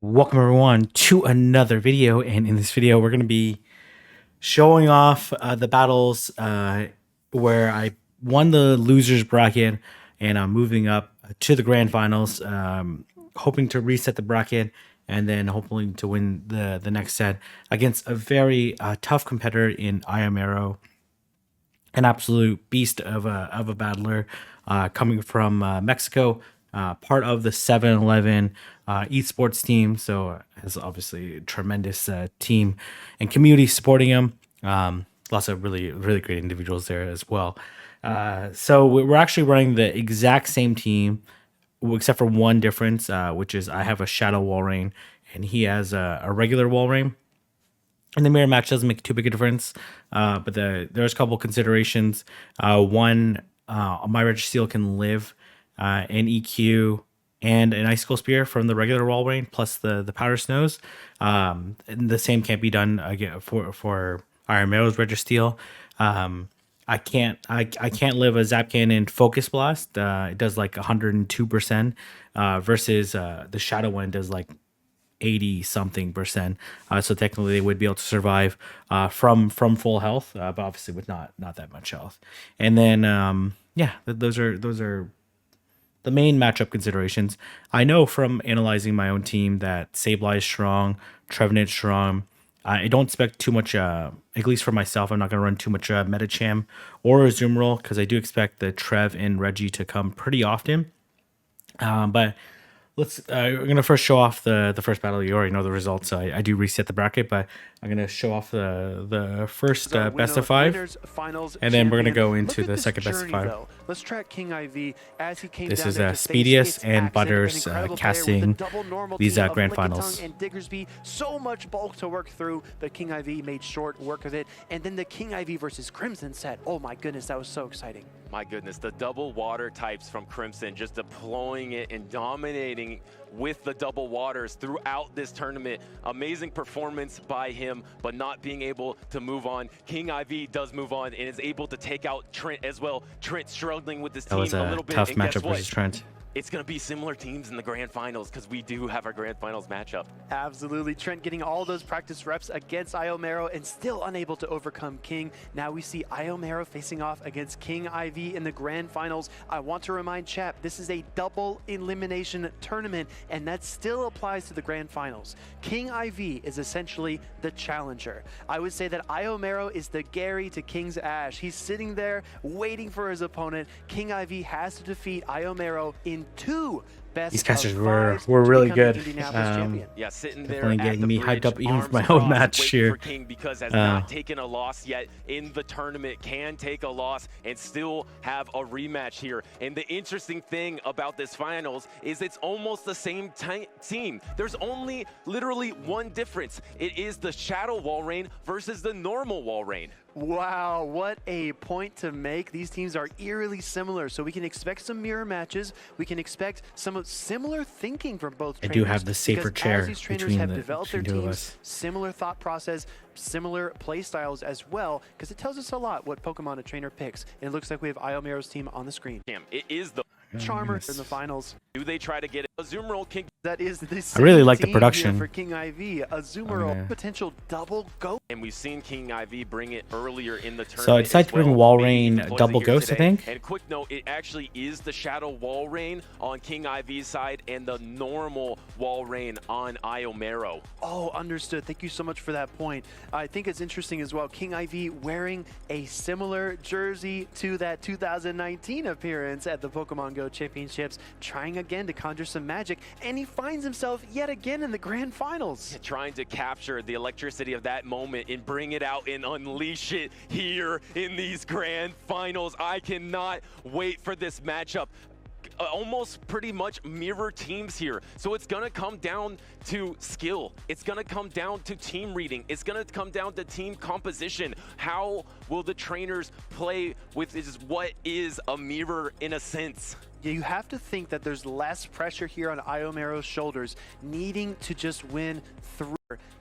Welcome everyone to another video, and in this video we're going to be showing off the battles where I won the losers bracket and I'm moving up to the grand finals, hoping to reset the bracket and then hopefully to win the next set against a very tough competitor in Iomero, an absolute beast of a battler, coming from Mexico, part of the 7-Eleven esports team. So has obviously a tremendous team and community supporting him. Lots of really great individuals there as well. So we're actually running the exact same team, except for one difference, which is I have a Shadow Walrein and he has a regular Walrein. And the mirror match doesn't make too big a difference, but there's a couple considerations. One, my Registeel can live an EQ and an Icicle Spear from the regular Walrein plus the Powder Snows. And the same can't be done again for Iron Mero's Registeel. I can't live a Zap Cannon Focus Blast. It does like 102%, versus the Shadow one does like 80 something percent. So technically they would be able to survive from full health, but obviously with not that much health. And then those are the main matchup considerations. I know from analyzing my own team that Sableye is strong, Trevenant strong. I don't expect too much, at least for myself. I'm not going to run too much Metacham or Azumarill because I do expect the Trev and Reggie to come pretty often. But we're gonna first show off the first battle. You already know the results. I do reset the bracket, but I'm gonna show off the first best of 5, and then we're gonna go into the second best of 5. Let's track King IV as he came This down is there to Speedius face and its Butters accent, an incredible casting player with a double normal these team of grand Lickitung finals. and Diggersby. So much bulk to work through, but King IV made short work of it. And then the King IV versus Crimson set. Oh my goodness, that was so exciting. My goodness, the double water types from Crimson just deploying it and dominating with the double waters throughout this tournament. Amazing performance by him, but not being able to move on. King IV does move on and is able to take out Trent as well. Trent struggling with this team a little bit. Tough and matchup guess what? versus Trent. It's going to be similar teams in the grand finals because we do have our grand finals matchup. Absolutely. Trent getting all those practice reps against Iomero and still unable to overcome King. Now we see Iomero facing off against King IV in the grand finals. I want to remind chat, this is a double elimination tournament, and that still applies to the grand finals. King IV is essentially the challenger. I would say that Iomero is the Gary to King's Ash. He's sitting there waiting for his opponent. King IV has to defeat Iomero in 2 best. These casters were really good. Yeah, sitting there definitely getting me hyped up even for my own own match here. King because has not taken a loss yet in the tournament, can take a loss and still have a rematch here. And the interesting thing about this finals is it's almost the same team. There's only literally one difference. It is the Shadow Walrein versus the normal Walrein. Wow, what a point to make. These teams are eerily similar, so we can expect some mirror matches. We can expect some of similar thinking from both trainers. I do have the safer chair these trainers between have developed their two of teams, us. similar thought process, similar play styles as well, because it tells us a lot what Pokemon a trainer picks. And it looks like we have Iomero's team on the screen. Damn, it is the Charmer in the finals. Do they try to get a Azumarill King? That is the I really like the production for King IV. Azumarill potential double go. And we've seen King IV bring it earlier in the tournament. So I decided to bring Walrein double ghost, I think. And quick note, it actually is the Shadow Walrein on King IV's side and the normal Walrein on Iomero. Oh, understood. Thank you so much for that point. I think it's interesting as well. King IV wearing a similar jersey to that 2019 appearance at the Pokemon Go Championships, trying again to conjure some magic, and he finds himself yet again in the grand finals. Trying to capture the electricity of that moment and bring it out and unleash it here in these grand finals. I cannot wait for this matchup. Almost pretty much mirror teams here. So it's going to come down to skill. It's going to come down to team reading. It's going to come down to team composition. How will the trainers play with this? What is a mirror in a sense? Yeah, you have to think that there's less pressure here on Iomero's shoulders, needing to just win through.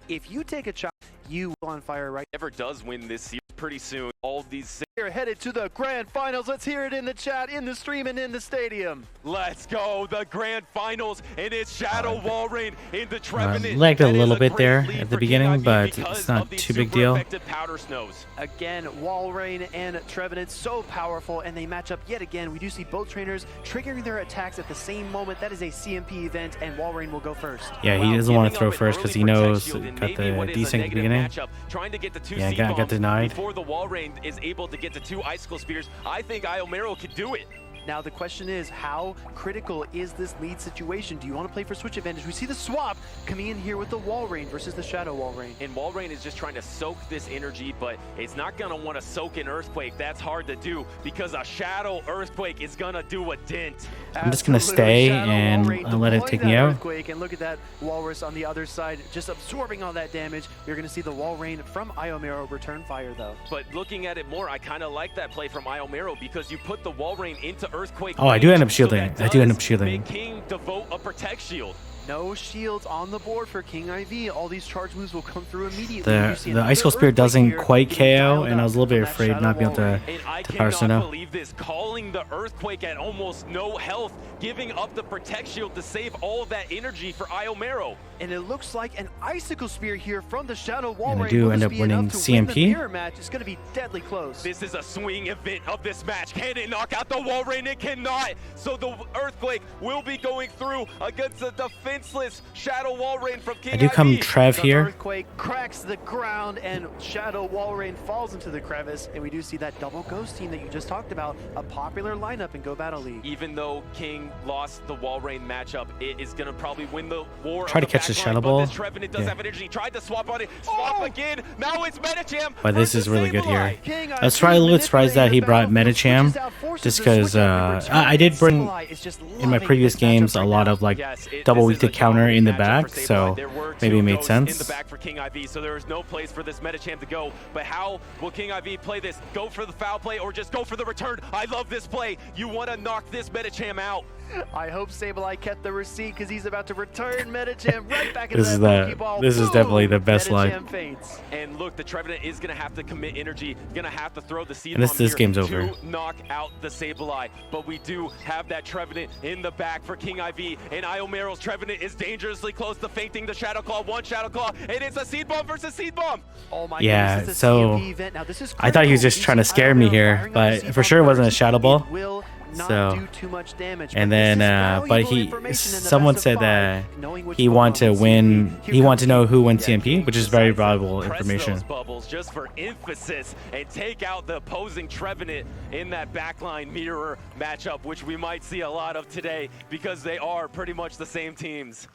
If you take a shot, you on fire right. Ever does win this series pretty soon. All these We're headed to the grand finals. Let's hear it in the chat, in the stream, and in the stadium. Let's go, the grand finals, and it's Shadow Walrein in the Trevenant. Lagged a little bit great there lead at the for beginning, King IV but because it's not of the too big super deal. effective powder snows. Again, Walrein and Trevenant so powerful, and they match up yet again. We do see both trainers triggering their attacks at the same moment. That is a CMP event, and Walrein will go first. Yeah, he Wow, doesn't want to giving throw up an first because he early protect knows shield and got maybe what the is a decent negative beginning. matchup, trying to get the two Yeah, C-bombs got denied. before the Walrein is able to get the two Icicle Spears. I think Iomero could do it. Now the question is, how critical is this lead situation? Do you want to play for switch advantage? We see the swap coming in here with the Walrein versus the Shadow Walrein. And Walrein is just trying to soak this energy, but it's not going to want to soak an Earthquake. That's hard to do because a Shadow Earthquake is going to do a dent. I'm just going to stay and let it take me out. Earthquake, and look at that Walrus on the other side, just absorbing all that damage. You're going to see the Walrein from Iomero return fire, though. But looking at it more, I kind of like that play from Iomero because you put the Walrein into Earthquake. Oh, I do end up range, shielding. so I do end up that shielding. does make King devote a Protect Shield. No shields on the board for King IV. All these charge moves will come through immediately. You see The another Icicle Spear Earthquake doesn't here quite getting KO, dialed and I was a little up bit from that afraid Shadow not be able to Walrein. And I power cannot out. believe this, calling the Earthquake at almost no health, giving up the Protect Shield to save all that energy for Iomero. And it looks like an Icicle Spear here from the Shadow Walrein. And I do Will end this up be winning enough to win the CMP. mirror match? It's going to be deadly close. This is a swing event of this match. Can it knock out the Walrein? It cannot. So the Earthquake will be going through against the defenseless Shadow Walrein from King I do come IV. Trev The here. Earthquake cracks the ground, and Shadow Walrein falls into the crevice. And we do see that double ghost team that you just talked about, a popular lineup in Go Battle League. Even though King lost the Walrein matchup, it is going to probably win the war. Try of to catch the backline, Shadow but Ball. this Trevenant does Yeah. have energy. Tried to swap on it. Swap again. Now it's Medicham. But this is really good here. King I was IV a little bit surprised that he brought manipulating the Medicham, battle, forces just the because switch up and I did bring Sableye is just in my loving previous this matchup games a right lot now. of like Yes, double this weak is to a counter dominant in the matchup back, for so Sableye. There were maybe two it made ghosts in the sense. back for King IV, so there is no place for this Medicham to go. But how will King IV play this? Go for the foul play or just go for the return? I love this play. You want to knock this Medicham out. I hope Sableye kept the receipt because he's about to return Medicham right back into This is that the- Pokeball. this is Boom! definitely the best Medicham line. faints. And look, the Trevenant is going to have to commit energy, going to have to throw the seed And this bomb here game's to over. knock out the Sableye. But we do have that Trevenant in the back for King IV, and Iomero's Trevenant is dangerously close to fainting the Shadow Claw. One Shadow Claw, and it's a seed bomb versus seed bomb. Oh my Yeah, goodness, this is a so CMP event. Now, this is I thought he was critical. just You trying to see scare me Iomero here, firing off but a seed for bomb sure it wasn't a first. Shadow Ball. It will not So- do too much damage. And but this then, is but valuable he, information in the someone best of said five, that knowing which he Pokemon wanted to will win. CMP. Here He wanted to comes know the- who wins Yeah, CMP, King which is very decides to valuable press information. those bubbles just for emphasis and take out the opposing Trevenant in that backline mirror matchup, which we might see a lot of today because they are pretty much the same teams.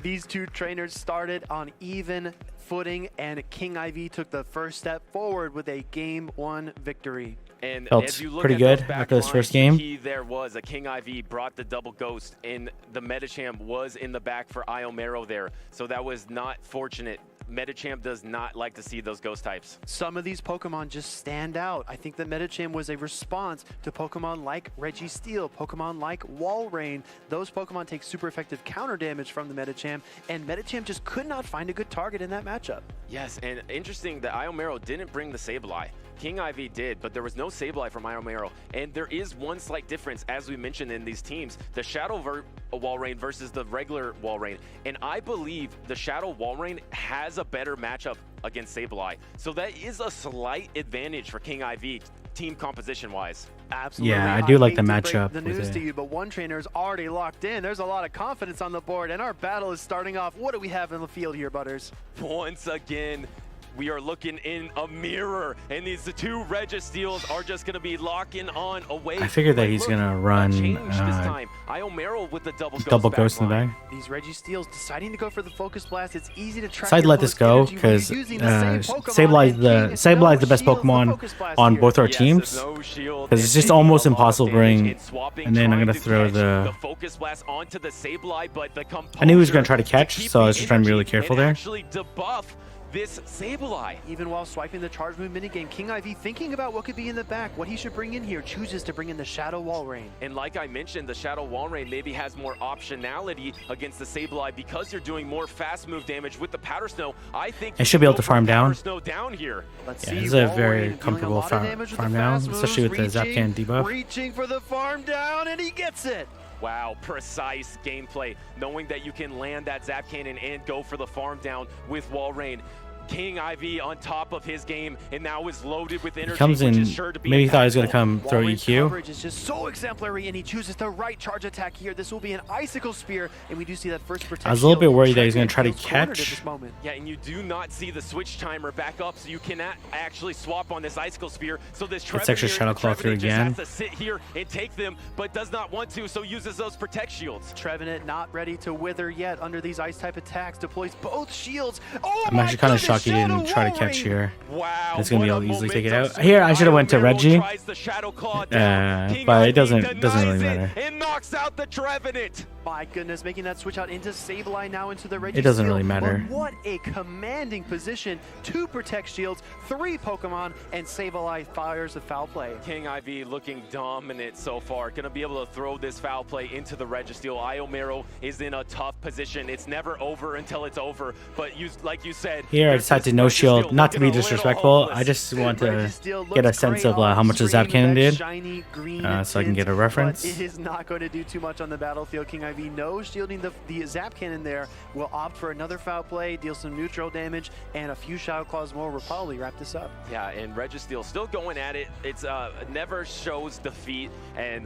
These two trainers started on even footing, and King IV took the first step forward with a Game 1 victory. And Felt as you look pretty at good those back after this lines, first the game. key there was a King IV brought the double ghost, and the Medicham was in the back for Iomero there. So that was not fortunate. Medicham does not like to see those ghost types. Some of these Pokemon just stand out. I think that Medicham was a response to Pokemon like Registeel, Pokemon like Walrein. Those Pokemon take super effective counter damage from the Medicham, and Medicham just could not find a good target in that matchup. Yes, and interesting that Iomero didn't bring the Sableye. King IV did, but there was no Sableye from Iomero. And there is one slight difference, as we mentioned in these teams, the Shadow Walrein versus the regular Walrein. And I believe the Shadow Walrein has a better matchup against Sableye. So that is a slight advantage for King IV, team composition-wise. Absolutely. Yeah, I do like hate the to break matchup the with news it. to you, but one trainer is already locked in. There's a lot of confidence on the board, and our battle is starting off. What do we have in the field here, Butters? Once again, we are looking in a mirror, and these two Registeels are just going to be locking on away. I figured that But he's look, gonna a run change this time. Iomero with the double ghost in the line. back. These Registeels deciding to go for the Focus Blast. It's easy to track. So I'd your let this opponent's go energy when you're because using the same Pokemon, Sableye's and the King Sableye's the best no shields the Pokemon Focus Blast on here. both our Yes, teams. there's no shield, 'Cause it's and just taking almost a lot of impossible to damage. bring- It's swapping, and then I'm trying gonna to throw catch the- Focus Blast onto the Sableye, but the I knew he was gonna try to composure catch, keep so I the was just trying to be really energy careful and there. actually debuff this Sableye. Even while swiping the charge move minigame, King Ivy thinking about what could be in the back, what he should bring in here, chooses to bring in the Shadow Wall Rain. And like I mentioned, the Shadow Wall Rain maybe has more optionality against the Sableye because you're doing more fast move damage with the Powder Snow. I think I should be able to farm down. Snow down here. Let's Yeah, see. this is a Wall very Rain dealing comfortable a lot of damage with farm the down, fast especially with moves, the Zapcan debuff. Reaching for the farm down, and he gets it. Wow, precise gameplay, knowing that you can land that Zap Cannon and go for the farm down with Wall Rain. King Ivy on top of his game and now is loaded with energy. He comes in, which is sure to be maybe he thought he was going to impactful. come throw Walray's EQ. coverage is just so exemplary, and he chooses the right charge attack here. This will be an Icicle Spear, and we do see that first protection. I was a little bit worried that he's going to try to catch. Yeah, and you do not see the switch timer back up, so you cannot actually swap on this Icicle Spear. So this It's extra Shadow Claw through again. Just has to sit here and take them, but does not want to, so uses those Protect Shields. Trevenant not ready to wither yet under these ice type attacks, deploys both shields. Oh, I'm actually kind of shocked he didn't try to catch here. Wow, It's going to be able to what a easily take it momentum out. swing. Here, I should have went to Iron Reggie, Arrow tries the Shadow Claw down. King but it Ivy doesn't really denies matter. it and knocks out the Trevenant. My goodness, making that switch out into Sableye, now into the Registeel. It doesn't really matter. But what a commanding position. 2 Protect Shields, 3 Pokemon, and Sableye fires the foul play. King Ivy looking dominant so far. Going to be able to throw this foul play into the Registeel. Iomero is in a tough position. It's never over until it's over. But like you said, Here, I decided to no shield, not to be disrespectful. I just want to Registeel get a looks sense great of on how much the screen Zap Cannon with that did, shiny green so I can tint, get a reference. But it is not going to do too much on the battlefield. King Ivy no shielding the Zap Cannon there. Will opt for another foul play, deal some neutral damage, and a few Shadow Claws more will probably wrap this up. Yeah, and Registeel still going at it. It's never shows defeat, and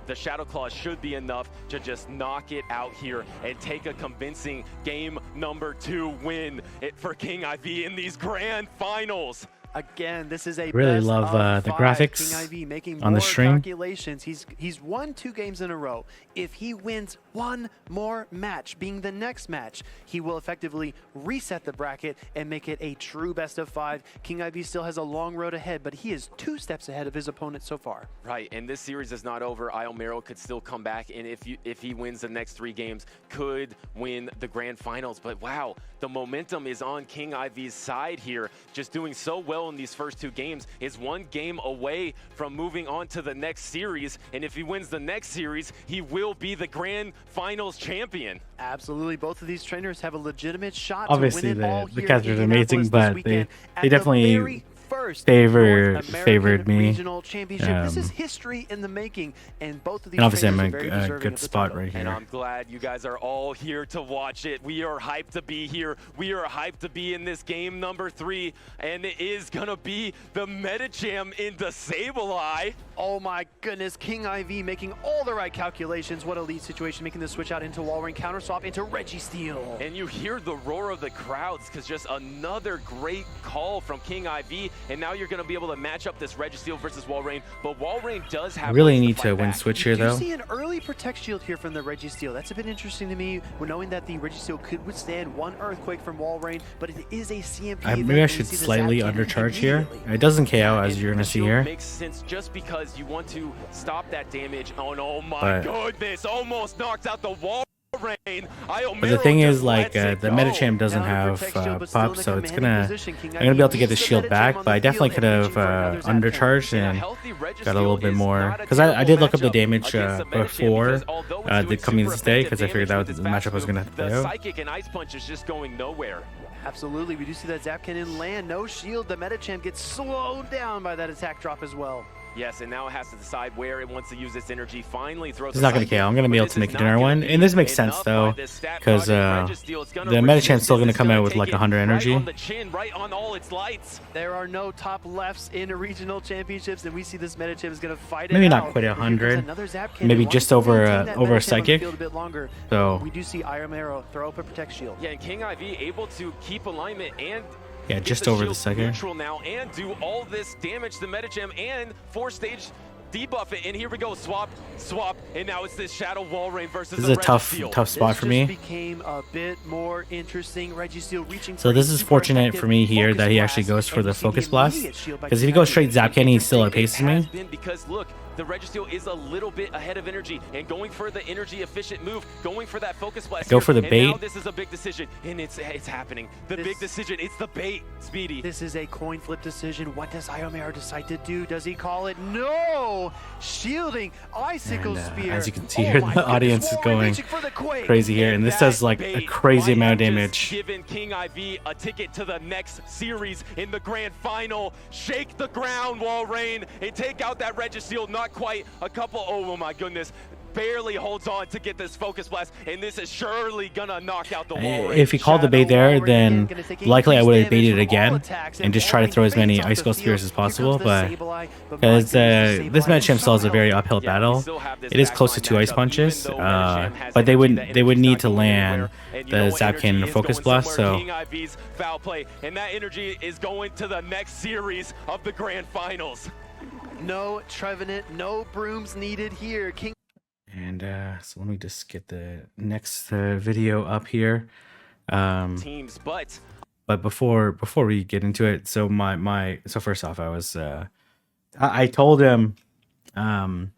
the Shadow Claw should be enough to just knock it out here and take a convincing game number 2 win for King Ivy in these grand finals. Again, this is a Really best love of the 5. graphics King Ivy making on the more stream. calculations. He's won 2 games in a row. If he wins one more match, being the next match, he will effectively reset the bracket and make it a true best of 5. King Ivy still has a long road ahead, but he is 2 steps ahead of his opponent so far. Right, and this series is not over. Iomero could still come back, and if he wins the next 3 games, could win the grand finals. But wow, the momentum is on King Ivy's side here. Just doing so well in these first 2 games, is 1 game away from moving on to the next series. And if he wins the next series, he will be the grand finals champion. Absolutely, both of these trainers have a legitimate shot Obviously, to win it all the here characters in are amazing, Indianapolis but this weekend they at the definitely very first favored North American me. Regional Championship. This is history in the making, and both of these And obviously, I'm trainers in are very a deserving good of the spot title. right And here. I'm glad you guys are all here to watch it. We are hyped to be here. We are hyped to be in this game number 3, and it is gonna be the Medicham into Sableye. Oh my goodness, King Ivy making all the right calculations. What a lead situation, making the switch out into Walrein, counter swap into Registeel. And you hear the roar of the crowds because just another great call from King Ivy, and now you're gonna be able to match up this Registeel versus Walrein, but Walrein does have I really ways need fight to win back. switch here, You though. see an early Protect Shield here from the Registeel. That's a bit interesting to me, knowing that the Registeel could withstand 1 Earthquake from Walrein, but it is a CMP event, Maybe I and we should see the slightly Zap Cannon undercharge here. immediately. It doesn't KO, as And you're going the to see shield here. makes sense just because you want to stop that damage. Oh my But- goodness, almost knocked out the wall. But But the thing is, like, the Medicham doesn't Down to have Protect Shield, but still in pop, a so it's commanding gonna. position. King I'm gonna be able to Ivy get the uses shield Medicham back, on but I the definitely field could and have reaching for another Zap Cannon. undercharged And a and healthy Registeel got a little bit is more. not a Because I did look up the terrible damage matchup against the Medicham before because although it's doing the coming super this day, effective because I figured damage out with the its matchup fast was gonna move, the fail. Psychic and Ice Punch is just going nowhere. Absolutely, we do see that Zap Cannon land, no shield. The Medicham gets slowed down by that attack drop as well. Yes, and now it has to decide where it wants to use its energy. Finally throws. It's not going to KO. I'm going to be able to make a dinner one. And this makes sense, though, because the Medicham's still going to come out with like 100 energy. Right on the chin, right on all its lights. There are no top lefts in regional championships, and we see this Medicham is going to fight it Maybe out. not quite 100. Another Zap Cannon. Maybe Wants just to over maintain that over a Medicham on the Psychic. field a bit longer. So We do see Iron Arrow throw up a Protect Shield. Yeah, and King Ivy able to keep alignment and yeah, get just the over the shield Psychic. neutral now and do all this damage to Medicham and 4-stage debuff it. And here we go, swap, and now it's this Shadow Walrein versus This is a tough This spot for me. became a bit more interesting. Registeel reaching So for this a is super fortunate effective for me here Focus that he actually Blast, goes for and the we see Focus Blast. immediate shield by Because if he King goes Ivy. straight Zap Cannon, he still outpaces It has me. been because look, the Registeel is a little bit ahead of energy and going for the energy efficient move, going for that focus blast. Go for the bait. Now this is a big decision, and it's happening. The big decision, it's the bait, Speedy. This is a coin flip decision. What does Iomero decide to do? Does he call it? No! Shielding, Icicle Spear. As you can see here, the audience is going crazy here, and this does like a crazy amount of damage. Giving King IV a ticket to the next series in the grand final. Shake the ground, Walrein, and take out that Registeel. Not quite. A couple, oh my goodness. Barely holds on to get this focus blast, and this is surely gonna knock out the Walrein. If he called the bait there, then likely I would have baited again and just try to throw as many Icicle Spears as possible, but because this Medicham still has a very uphill battle, it is close to 2 Ice Punches, but they would need to land the Zap Cannon or Focus Blast, so... King IV's foul play, and that energy is going to the next series of the grand finals. No Trevenant, no brooms needed here. King. And so let me just get the next video up here. Teams, but before we get into it, so so first off, I was I told him after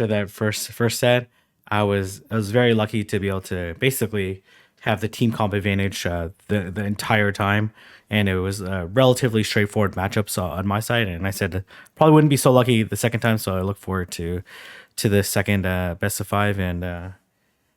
that first set, I was very lucky to be able to basically have the team comp advantage the entire time, and it was a relatively straightforward matchups on my side. And I said probably wouldn't be so lucky the second time, so I look forward to the second best of 5, and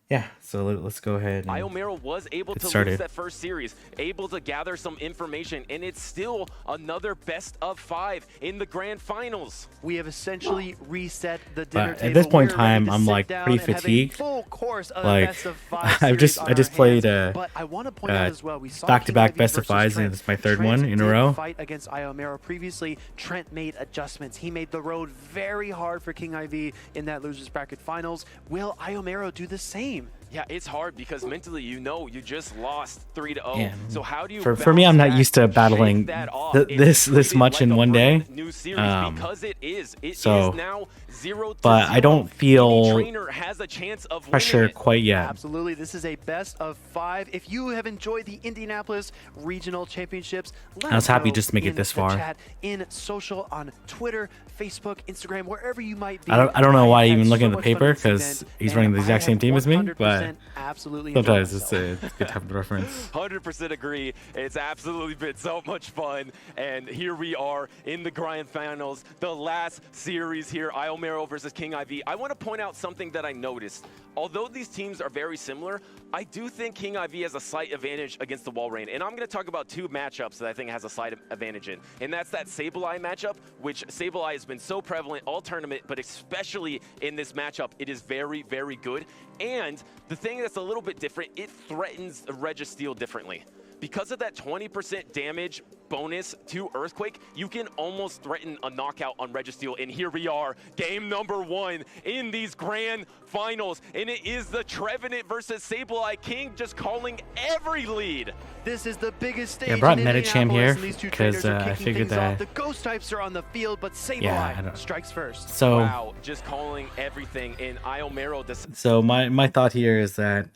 yeah, so let's go ahead. Iomero was able to lose that first series, able to gather some information, and it's still another best of 5 in the grand finals. We have essentially reset the dinner table. At this point in time, I'm like pretty fatigued. Like I just played back-to-back best of 5s, and it's my third one in a row. Fight against Iomero previously. Trent made adjustments. He made the road very hard for King IV in that losers bracket finals. Will Iomero do the same? Yeah, it's hard because mentally, you just lost 3-0. Yeah. So how do you for me, I'm not used to battling this much in one day. Because it is now 0-0. But I don't feel trainer has a chance of pressure quite yet. Absolutely, this is a best of 5. If you have enjoyed the Indianapolis Regional Championships, I was happy just to make it this far. Chat, in social, on Twitter, Facebook, Instagram, wherever you might be. I don't know why even looking at the paper, because he's running the exact same team as me, but absolutely sometimes it's good to have the reference. 100% agree. It's absolutely been so much fun, and here we are in the grand finals, the last series here, Iomero versus King IV. I want to point out something that I noticed. Although these teams are very similar, I do think King IV has a slight advantage against the Walrein, and I'm going to talk about 2 matchups that I think has a slight advantage in, and that's that Sableye matchup, which Sableye has been so prevalent all tournament, but especially in this matchup, it is very, very good. And the thing that's a little bit different, it threatens the Registeel differently. Because of that 20% damage bonus to Earthquake, you can almost threaten a knockout on Registeel. And here we are, game number 1 in these grand finals. And it is the Trevenant versus Sableye. King just calling every lead. This is the biggest stage. Yeah, I brought Medicham here because I figured that the ghost types are on the field, but Sableye strikes first. So wow, just calling everything in Iomero. So my thought here is that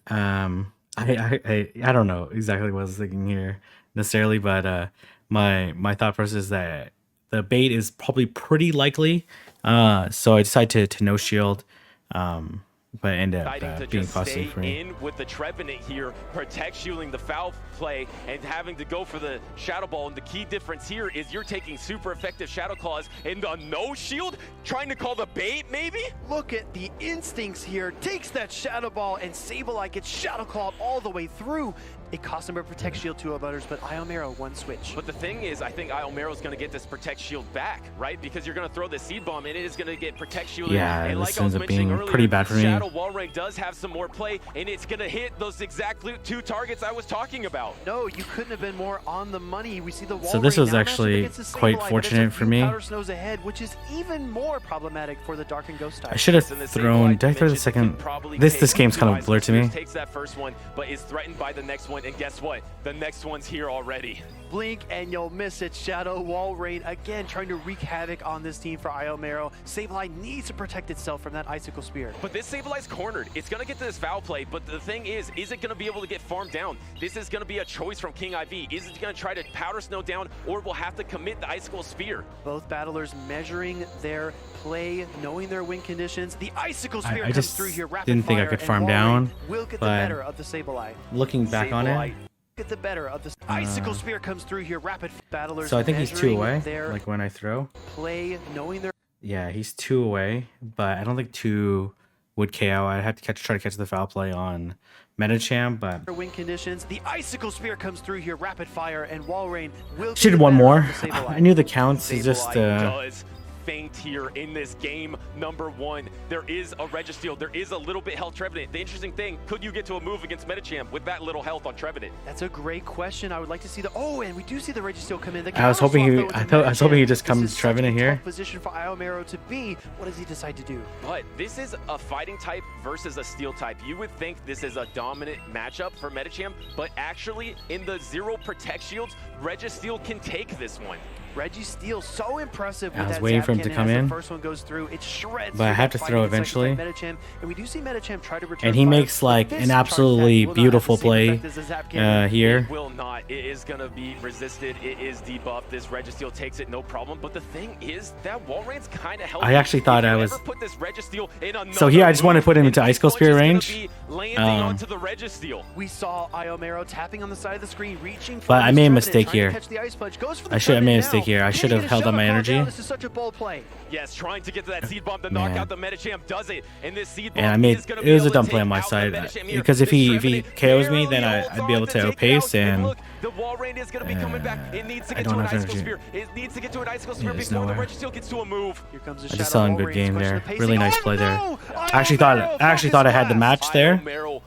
I don't know exactly what I was thinking here necessarily, but my thought process is that the bait is probably pretty likely. So I decided to no shield, but end up being costly for me. In with the Trevenant here, protect shielding the foul play and having to go for the Shadow Ball. And the key difference here is you're taking super effective Shadow Claws and the no shield, trying to call the bait maybe? Look at the instincts here. Takes that Shadow Ball and Sableye gets Shadow Clawed all the way through. It cost him a Protect Shield to Butters, but Iomero one switch. But the thing is, I think Iomero's going to get this Protect Shield back, right? Because you're going to throw the Seed Bomb, and it is going to get Protect Shield. Yeah, and this ends up being pretty bad for me. Shadow Walrein does have some more play, and it's going to hit those exact 2 targets I was talking about. No, you couldn't have been more on the money. We see the Walrein. So this was actually quite fortunate for me. Powder Snows ahead, which is even more problematic for the Dark and Ghost type. I should have thrown. Did I throw the second? This game's kind of blurred to me. Takes that first one, but is threatened by the next one, and guess what? The next one's here already. Blink and you'll miss it. Shadow Walrein again trying to wreak havoc on this team for Iomero. Sableye needs to protect itself from that Icicle Spear. But this Sableye Sableye cornered. It's going to get to this foul play, but the thing is it going to be able to get farmed down? This is going to be a choice from King IV. Is it going to try to powder snow down, or will have to commit the Icicle Spear? Both battlers measuring their play, knowing their win conditions. The Icicle Spear I comes just through here. Rapid didn't think I fire, could and farm Walrein down, will get the but better of the Sableye. looking back on it, Get the better of the Icicle Spear comes through here. Rapid battlers. so I think he's 2 measuring away, their like when I throw. play, knowing their Yeah, he's 2 away, but I don't think 2 would KO. I'd have to try to catch the foul play on Metacham, but win conditions. The Icicle Spear comes through here. Rapid fire, and Walrein will. should have one more. I knew the counts is just does faint here in this game number 1. There is a Registeel. There is a little bit health Trevenant. The interesting thing, could you get to a move against Metacham with that little health on Trevenant? That's a great question. I would like to see the. Oh, and we do see the Registeel come in. I was hoping he. I was hoping he just comes Trevenant here. Position for Iomero to be. What does he decide to do? But this is a fighting type versus a steel type. You would think this is a dominant matchup for Metacham, but actually in the 0 protect shields, Registeel can take this one. Registeel so impressive with I was that waiting zap for him to cannon come as in, the first one goes through. It shreds, but I have to throw eventually. Metacham, and we do see Metacham try to return And he fire, makes like but this an charge absolutely attack will not have beautiful the same play effect as the zap cannon. here. It will not. It is going to be resisted. It is debuffed. This Registeel takes it, no problem. But the thing is that Walrein's kind of helping. I actually thought I was. Put this Registeel in So here I just want to put him into Icicle Spear range. Onto the Registeel. We saw Iomero tapping on the side of the screen, reaching for But I his made a Trevenant, mistake trying to here. catch the ice punch. Goes for the I should have made a Trevenant mistake here. I now. should Can have he held get a on my shove call energy. down? This is such a bold play. Yes, trying to get to that seed bomb to Man. knock out the Metacham does it, and this seed bomb And I made is gonna it was be a able dumb to play on take my out the side Metacham here. because if This he Trevenant KOs me, barely then holds I'd be able on to take it outpace out. and. Look, the Walrein is going to be coming back. It needs to I get to don't an have Icicle energy. Spear. It needs to get to an Icicle Spear there's before the nowhere. Registeel gets to a move. Here comes the I just shadow. saw a good Walrein's game question there. of pacing. Really nice Oh, play there. no! I actually thought I had the match there. Iomero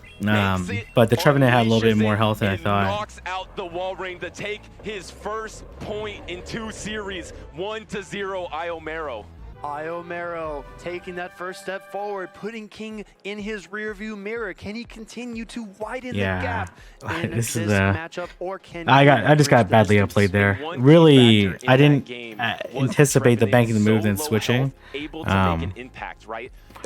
But the Trevenant had a little bit unleashes more it health than I and thought. knocks out the Walrein to take his first point in 2 series. 1-0 Iomero. Iomero taking that first step forward, putting King in his rearview mirror. Can he continue to widen the gap in this this is matchup, or can I just got badly outplayed there. Really, I didn't anticipate the banking the move then switching.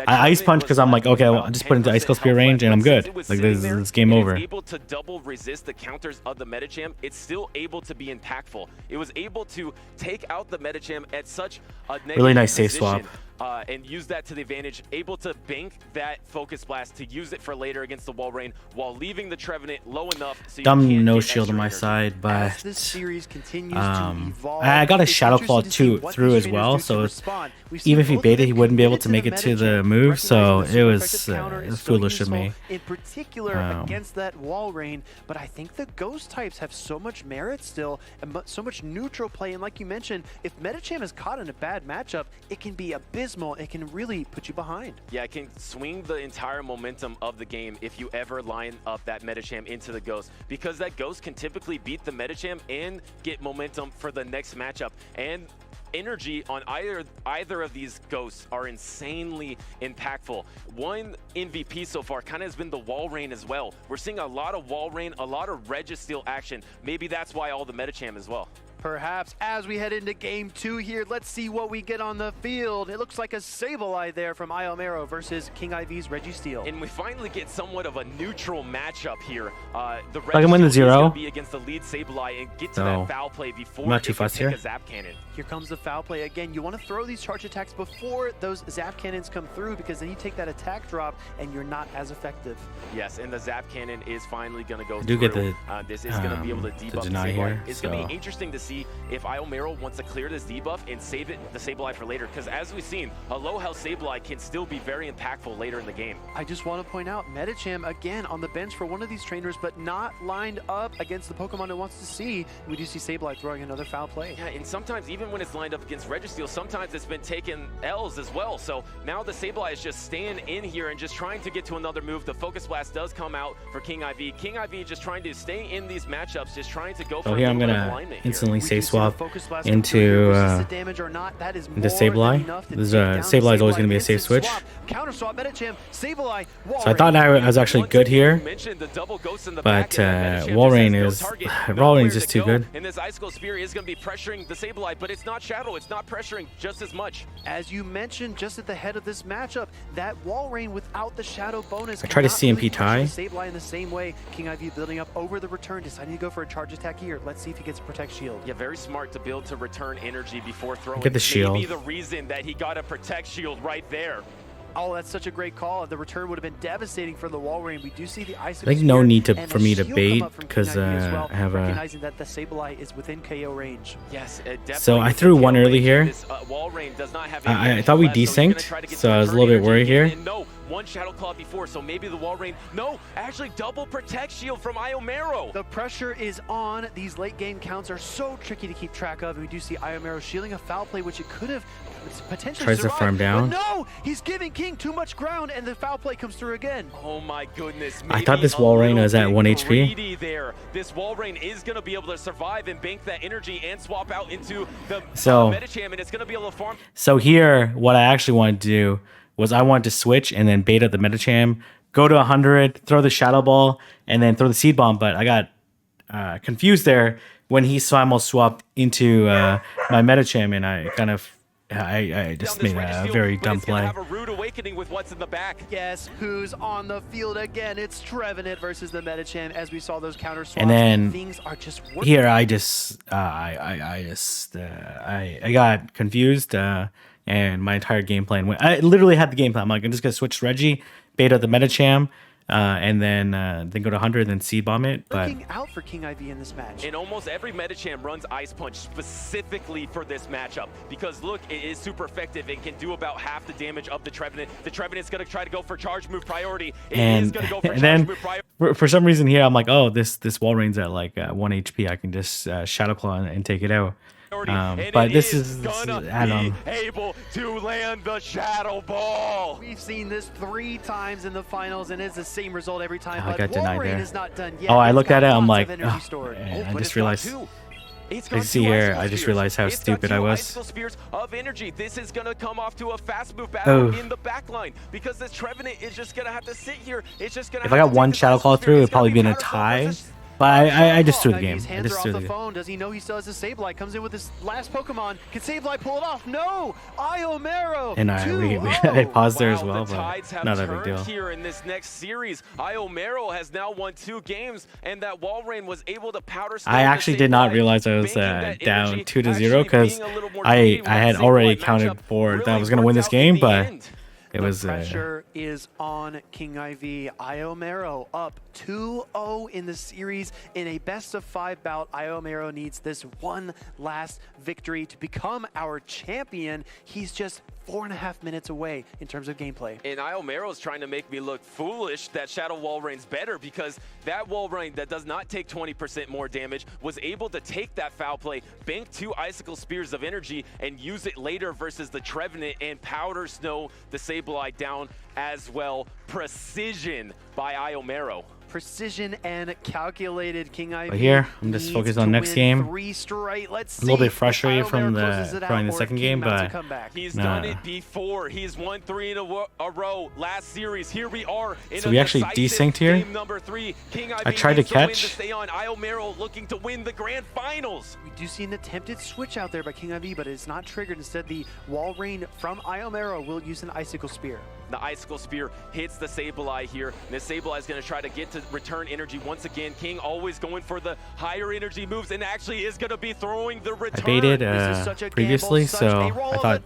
I ice punch because I'm like, okay, well, I'll just put into Icicle Spear range and I'm good. Like this is game over. Able to double resist the counters of the Metacham. It's still able to be impactful. It was able to take out the Metacham at such a Really nice safe position, swap. and use that to the advantage. Able to bank that Focus Blast to use it for later against the Walrein while leaving the Trevenant low enough so you Dumb can't no get shield on extra my energy. side, As but this series continues to evolve, I got a it's Shadow interesting Claw to see what through these as well, trainers do to so respond. We've seen even if he both of baited, them he wouldn't be able committed to make it to the Metacham, move, so recognizing the it super was effective counter is so foolish of useful, me. in particular against that Walrein. But I think the Ghost types have so much merit still, and so much neutral play. And like you mentioned, if Metacham is caught in a bad matchup, it can be abysmal. It can really put you behind. Yeah, it can swing the entire momentum of the game if you ever line up that Metacham into the Ghost, because that Ghost can typically beat the Metacham and get momentum for the next matchup. And energy on either of these Ghosts are insanely impactful. One MVP so far kind of has been the Walrein as well. We're seeing a lot of Walrein, a lot of Registeel action. Maybe that's why all the Metacham as well. Perhaps as we head into game 2 here, let's see what we get on the field. It looks like a Sableye there from Iomero versus King IV's Registeel. And we finally get somewhat of a neutral matchup here. The I can win the Registeel is 0. gonna be against the lead Sableye and get to that foul play before I'm not it too can fussed take here. a Zap Cannon. Here comes the foul play again. You want to throw these charge attacks before those Zap Cannons come through, because then you take that attack drop and you're not as effective. Yes, and the Zap Cannon is finally going to go do through. get the, this is going to be able to debuff the deny Sableye. here, It's going to be interesting to see if Iomero wants to clear this debuff and save it the Sableye for later, because as we've seen, a low health Sableye can still be very impactful later in the game. I just want to point out, Metacham again on the bench for one of these trainers, but not lined up against the Pokemon it wants to see. We do see Sableye throwing another foul play. Yeah, and sometimes even when it's lined up against Registeel, sometimes it's been taking L's as well. So now the Sableye is just staying in here and just trying to get to another move. The Focus Blast does come out for King IV. King IV just trying to stay in these matchups, just trying to go for here a I'm little bit of gonna alignment here. instantly safe swap into Sableye. Sableye is always going to be a safe switch. So I thought I was actually good here, but Walrein is just too good. And this Icicle Spear is going to be pressuring the Sableye, but it's not Shadow. It's not pressuring just as much. As you mentioned, just at the head of this matchup, that Walrein without the Shadow bonus. I tried to CMP tie. Sableye in the same way. King IV building up over the return, deciding to go for a charge attack here. Let's see if he gets a Protect Shield. Yeah, very smart to build to return energy before throwing. Get the shield. Maybe the reason that he got a Protect Shield right there. Oh, that's such a great call. The return would have been devastating for the Walrein. We do see the Icicle I think no Spear need and for the me to shield bait come up from because King IV as well, I have a. recognizing that the Sableye is within KO range. Yes, So I threw one early here. This, Walrein does not have I thought we desynced, so I was a little bit worried here. No, one Shadow Claw before, so maybe the Walrein. No, actually double Protect Shield from Iomero. The pressure is on. These late game counts are so tricky to keep track of. We do see Iomero shielding a foul play, which it could have potentially Tries to survived. farm down. But no, he's giving King too much ground, and the foul play comes through again. Oh my goodness. I thought this Walrein was at 1 HP. There. This Walrein is going to be able to survive and bank that energy and swap out into the Metacham, and it's going to be able to farm. So here, what I actually wanted to do was I wanted to switch and then bait up the Metacham, go to 100, throw the Shadow Ball, and then throw the Seed Bomb, but I got confused there when he simul swapped into my Metacham, and I kind of I just made a very dumb play. Have a rude awakening with what's in the back. Yes, who's on the field again? It's Trevenant versus the Metacham, as we saw those counter swaps. And then things are just working. Here I got confused and my entire game plan went. I literally had the game plan. I'm like, I'm just gonna switch Reggie, beta the Metacham, and then go to 100, then Seed Bomb it. But looking out for King IV in this match. And almost every Metacham runs Ice Punch specifically for this matchup because look, it is super effective and can do about half the damage of the Trevenant. The Trevenant's gonna try to go for charge move priority. And then for some reason here, I'm like, oh, this Walrein's at like 1 HP. I can just Shadow Claw and take it out. But this is able to land the Shadow Ball. We've seen this 3 times in the finals, and it's the same result every time. I got denied there. Is not done yet. Oh, I looked at it. I'm like, I just realized. I see here. I just realized how stupid I was. Icicle Spears of energy. This is gonna come off to a fast move battle in the backline because this Trevenant is just gonna have to sit here. It's just gonna. If I got one Shadow Claw through, it'd probably be in a tie. But I just threw the game. I just threw the phone. Does he know he still has a Sableye? Comes in with his last Pokemon. Can Sableye pull it off? No! Iomero! And I paused there as well, but not a big deal. Here in this next series, Iomero has now won 2 games, and that Walrein was able to powder. I actually did not realize I was down 2-0 because I had already accounted for that I was going to win this game, but it was. The pressure is on King IV. Iomero up 2-0 in the series. In a best-of-5 bout, Iomero needs this one last victory to become our champion. He's just 4.5 minutes away in terms of gameplay. And Iomero is trying to make me look foolish that Shadow Walrein's better because that Walrein that does not take 20% more damage was able to take that foul play, bank 2 Icicle Spears of energy, and use it later versus the Trevenant and Powder Snow the Sableye down as well. Precision by Iomero. Precision and calculated. King IV. But here, I'm just focused on next game. 3 straight. Let's see. A little bit frustrated from throwing the second game, but he's done it before. He's won 3 in a row. Last series, here we are. So we actually desynced here. Game number 3. King IV I tried to catch. Stay on. Iomero looking to win the grand finals. We do see an attempted switch out there by King IV, but it's not triggered. Instead, the Walrein from Iomero will use an Icicle Spear. The Icicle Spear hits the Sableye here. And the Sableye is going to try to get to return energy once again. King always going for the higher energy moves and actually is going to be throwing the return. I baited previously, so I thought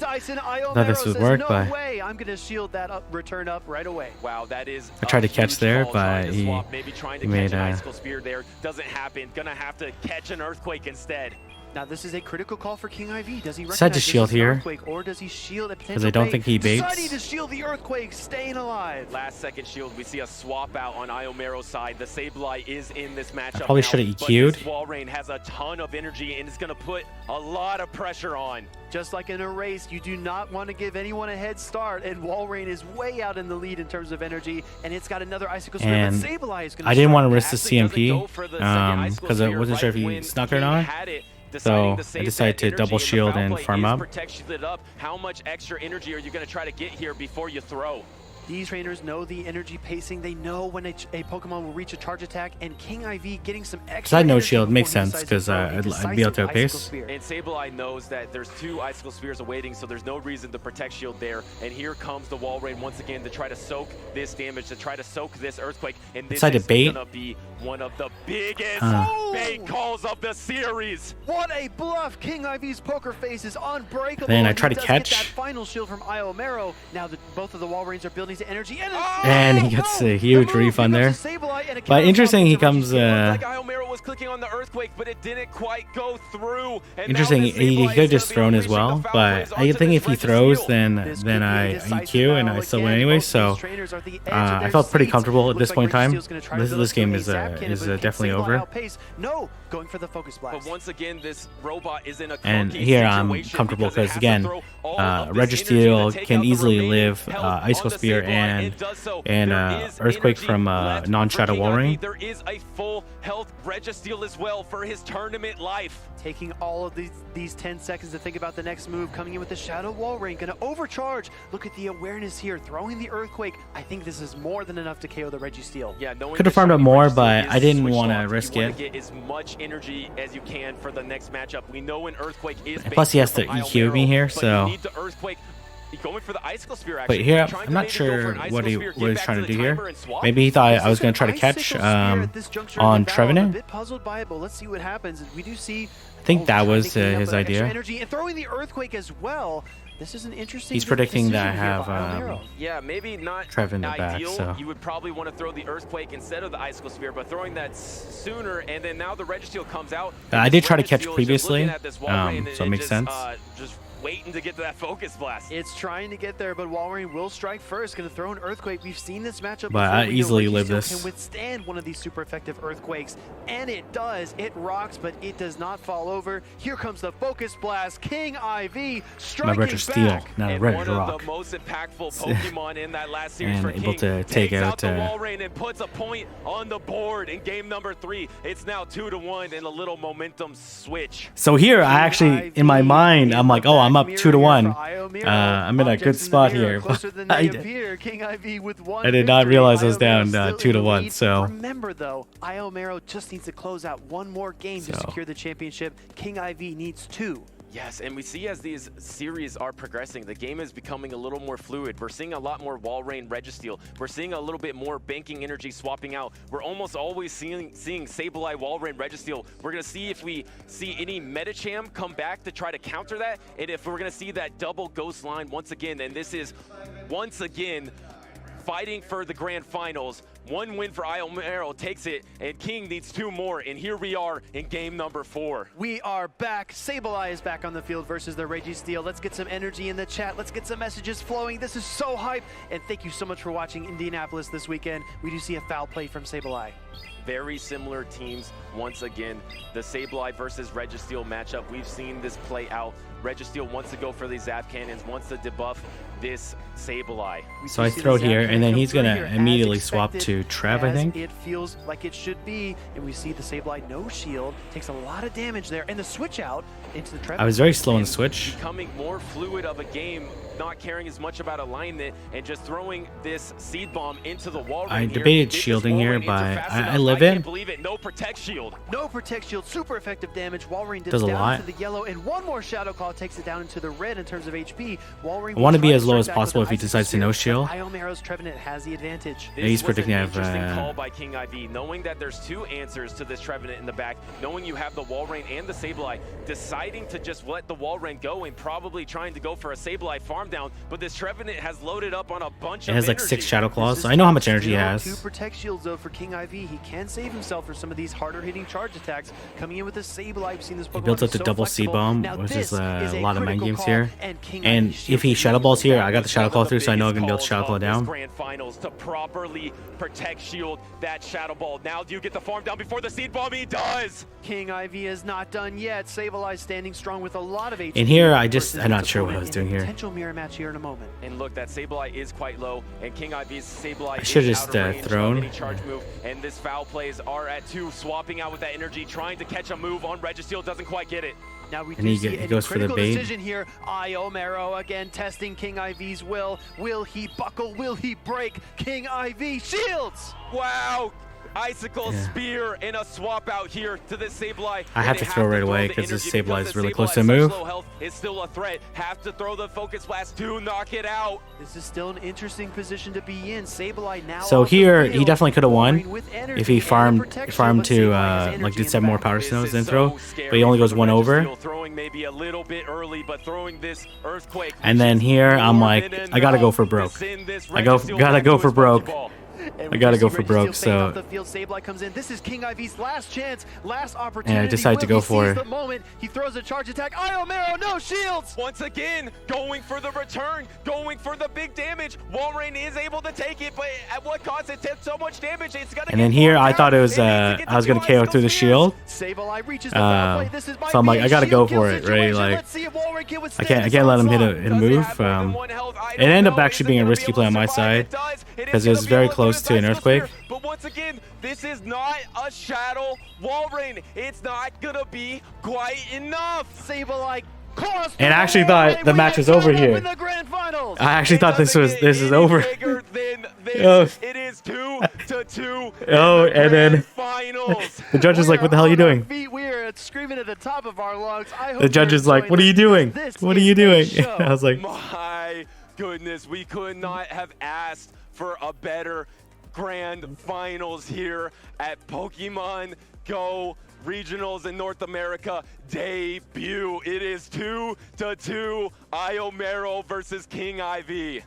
this would work, but I'm going to shield that return up right away. Wow, that is. I tried to catch there, but he maybe trying to catch an Icicle Spear there doesn't happen. Going to have to catch an Earthquake instead. Now this is a critical call for King IV. Does he decide to shield here? Earthquake, or does he shield a potential? Because I don't think he baits. Deciding to shield the Earthquake, staying alive. Last second shield. We see a swap out on Iomero's side. The Sableye is in this matchup. I probably should have EQ'd. This Walrein has a ton of energy and it's going to put a lot of pressure on. Just like in a race, you do not want to give anyone a head start, and Walrein is way out in the lead in terms of energy, and it's got another Icicle Spear. And Sableye is going to I didn't want to risk the CMP because I wasn't sure if he snuck or not. deciding So to I save decided that to energy double in the shield foul and play. farm Is up. protect shielded up. How much extra energy are you going to try to get here before you throw? These trainers know the energy pacing. They know when a Pokemon will reach a charge attack, and King IV getting some extra. I know energy shield makes before he sense decides to because throw a I'd be able to decisive Icicle outpace. Spear. And Sableye knows that there's 2 Icicle Spears awaiting, so there's no reason to protect shield there. And here comes the Wall Rain once again to try to soak this damage, to try to soak this Earthquake. And this Decided is to bait. gonna be one of the biggest bait calls of the series. What a bluff! King IV's poker face is unbreakable. Then I and try he to does catch. get that final shield from Iomero. Now that both of the Wall Rains are building to energy, And he gets a huge refund there. But interesting, he comes. Like Iomero was clicking on the Earthquake, but it didn't quite go through. And Interesting, now this he Sableye could have is just gonna be thrown as unleashing well, the foul but plays I onto think this if he Registeel. throws, then I EQ and I still win anyway. So I felt pretty comfortable at this point in time. This game is definitely over. No, going for the focus blast. But once again, this robot is in a And clunky here I'm situation comfortable because it because has to again, throw all of this Registeel energy to take can out the easily remaining live health Icicle on the Spear Sableye, and does so. and There is Earthquake energy from left non-Shadow for King Wall IV. Ring. There is a full health Registeel as well for his tournament life. Taking all of these 10 seconds to think about the next move, coming in with the Shadow Wall Ring, gonna overcharge. Look at the awareness here, throwing the Earthquake. I think this is more than enough to KO the Registeel. Yeah, Could have farmed up more, but I didn't want to risk You it. want to get as much energy as you can for the next matchup. We know an Earthquake is Plus, he has to from EQ me Iomero, here, but so. you need the Earthquake. He's going for the Icicle Spear, actually. But here, Trying I'm not maybe go for sure an what Icicle he Spear, what get he's back trying to to the do here. timer and swap. Maybe he thought I was going to try to Icicle catch Spear at this juncture in on the battle. I'm a Trevenant. bit puzzled by it, but let's see what happens. We do see. I think that was trying to his get up extra idea. Energy and throwing the Earthquake as well. This is an interesting. He's predicting that I decision here have by Iomero. Yeah, maybe not Trev in the back, ideal. so. You would probably want to throw the Earthquake instead of the Icicle Spear, but throwing that sooner, and then now the Registeel comes out. I did try to catch Registeel is just previously, looking at this Wall Rain so it and makes just, sense. Just waiting to get to that Focus Blast. It's trying to get there, but Walrein will strike first. Going to throw an Earthquake. We've seen this matchup But before. I We know easily live Registeel this. Can withstand one of these super effective Earthquakes, and it does. It rocks, but it does not fall over. Here comes the Focus Blast. King IV striking My Registeel, back. not a And Red one Rock. of the most impactful Pokemon in that last series And for able King to take takes out, the Wall Rain and puts a point on the board in game number 3. It's now 2-1 and a little momentum switch. So here, I actually, in my mind, I'm like, oh, I'm up 2-1. I'm in a good spot here. I did not realize I was down 2-1. So remember though, Iomero just needs to close out one more game to secure the championship. King IV needs 2. Yes, and we see as these series are progressing, the game is becoming a little more fluid. We're seeing a lot more Wall Rain Registeel. We're seeing a little bit more banking energy swapping out. We're almost always seeing Sableye Wall Rain Registeel. We're going to see if we see any Medicham come back to try to counter that, and if we're going to see that double Ghost line once again. And this is, once again, fighting for the grand finals. One win for Iomero takes it, and King needs 2 more, and here we are in game number 4. We are back. Sableye is back on the field versus the Registeel. Let's get some energy in the chat. Let's get some messages flowing. This is so hype, and thank you so much for watching Indianapolis this weekend. We do see a foul play from Sableye. Very similar teams once again. The Sableye versus Registeel matchup. We've seen this play out. Registeel wants to go for these Zap Cannons, wants to debuff this Sableye. So I throw here, and then he's going to immediately swap to Trev, I think. It feels like it should be, and we see the Sableye no shield, takes a lot of damage there, and the switch out into the Trev. I was very slow in the switch. Becoming more fluid of a game, not caring as much about alignment, and just throwing this Seed Bomb into the wall. I debated shielding here, but I live it. I can't believe it. No Protect Shield. No Protect Shield, super effective damage. Walrein does a down lot. into the yellow, and one more Shadow Claw takes it down into the red in terms of HP. Walrein I want to be tries as low as strike back with possible an if he Icicle decides to no Spear, shield. but Iomero's Trevenant has the advantage. Yeah, he's This was predicting I an have, interesting call by King IV, knowing that there's 2 answers to this Trevenant in the back, knowing you have the Wall Rain and the Sableye, deciding to just let the Wall Rain go and probably trying to go for a Sableye farm down, but this Trevenant has loaded up on a bunch It of has like energy. 6 Shadow Claws, This so is I know how much energy he still has. 2 Protect Shields though for King IV. He can save himself for some of these harder hitting charge attacks. Coming in with the Sableye, I've seen this Pokemon He built up the so double flexible. C-Bomb, Now which this is a lot of mind critical games call, here. and King And IV if he shields Shadow Balls here, I got the That Shadow was Claw one of through, the so I know I can biggest build Shadow calls Claw of this down. Grand Finals to properly protect shield that Shadow Ball. Now do you get the farm down before the Seed Bomb? He does! King IV is not done yet. Sableye standing strong with a lot of HP. And here, I'm versus not his sure what I opponent was in a doing here. potential mirror match here in a moment. And look, that Sableye is quite low, and King IV's Sableye should is just, out of range thrown. of any charge move, and this foul plays are at 2, swapping out with that energy, trying to catch a move on Registeel, doesn't quite get it. Now we And do he see a goes for the critical bait. decision here. Iomero again testing King IV's will. Will he buckle? Will he break? King IV shields! Wow! Icicle Spear and a swap out here to this Sableye. I have And to they throw right the away because energy this Sableye is the really Sableye close to has move. such low health, it's still a threat. Have to throw the Focus Blast to knock it out. This is still an interesting position to be in. Sableye now. So off the here he field, definitely could have won Wolverine with energy if he and the farmed protection, but to Sableye has like energy did in 7 the more back. power This stones is then so throw, scary but he only for goes the 1 over. Registeel, throwing maybe a little bit early, but throwing this Earthquake. And then here I'm like, I gotta go for broke. I gotta go for broke. And I we gotta do go see for Registeel broke, fading off so the field. Sableye comes in. This is King IV's last chance, last opportunity. and I decided to Will go he for seize it. the moment. He throws a charge attack. Iomero, no shields. Once again, going for the return, going for the big damage. Walrein is able to take it, but at what cost? It takes so much damage. It's gonna And then here I thought it was I was gonna KO through the shield. Sableye reaches the foul play. This is So I'm like, I gotta go for it, right? situation. Like Let's see if Walrein can I withstand can't let him hit this a move. It ended up actually being a risky play on my side because it was very close to an earthquake. But once again, this is not a Shadow Walrein. It's not gonna be quite enough. Sableye crossed. And I actually thought the match was over here. In the grand finals. I actually thought this is over. Bigger than this. Oh. It is 2-2. Oh, and then Finals. the judge is like, "What the hell are you doing?" We are screaming at the top of our lungs. I hope The judge you're is like, enjoying "What are you this doing? because this What are is you a doing?" show. I was like, My goodness, we could not have asked for a better grand finals here at Pokemon Go Regionals in North America debut. It is 2-2, Iomero versus King IV.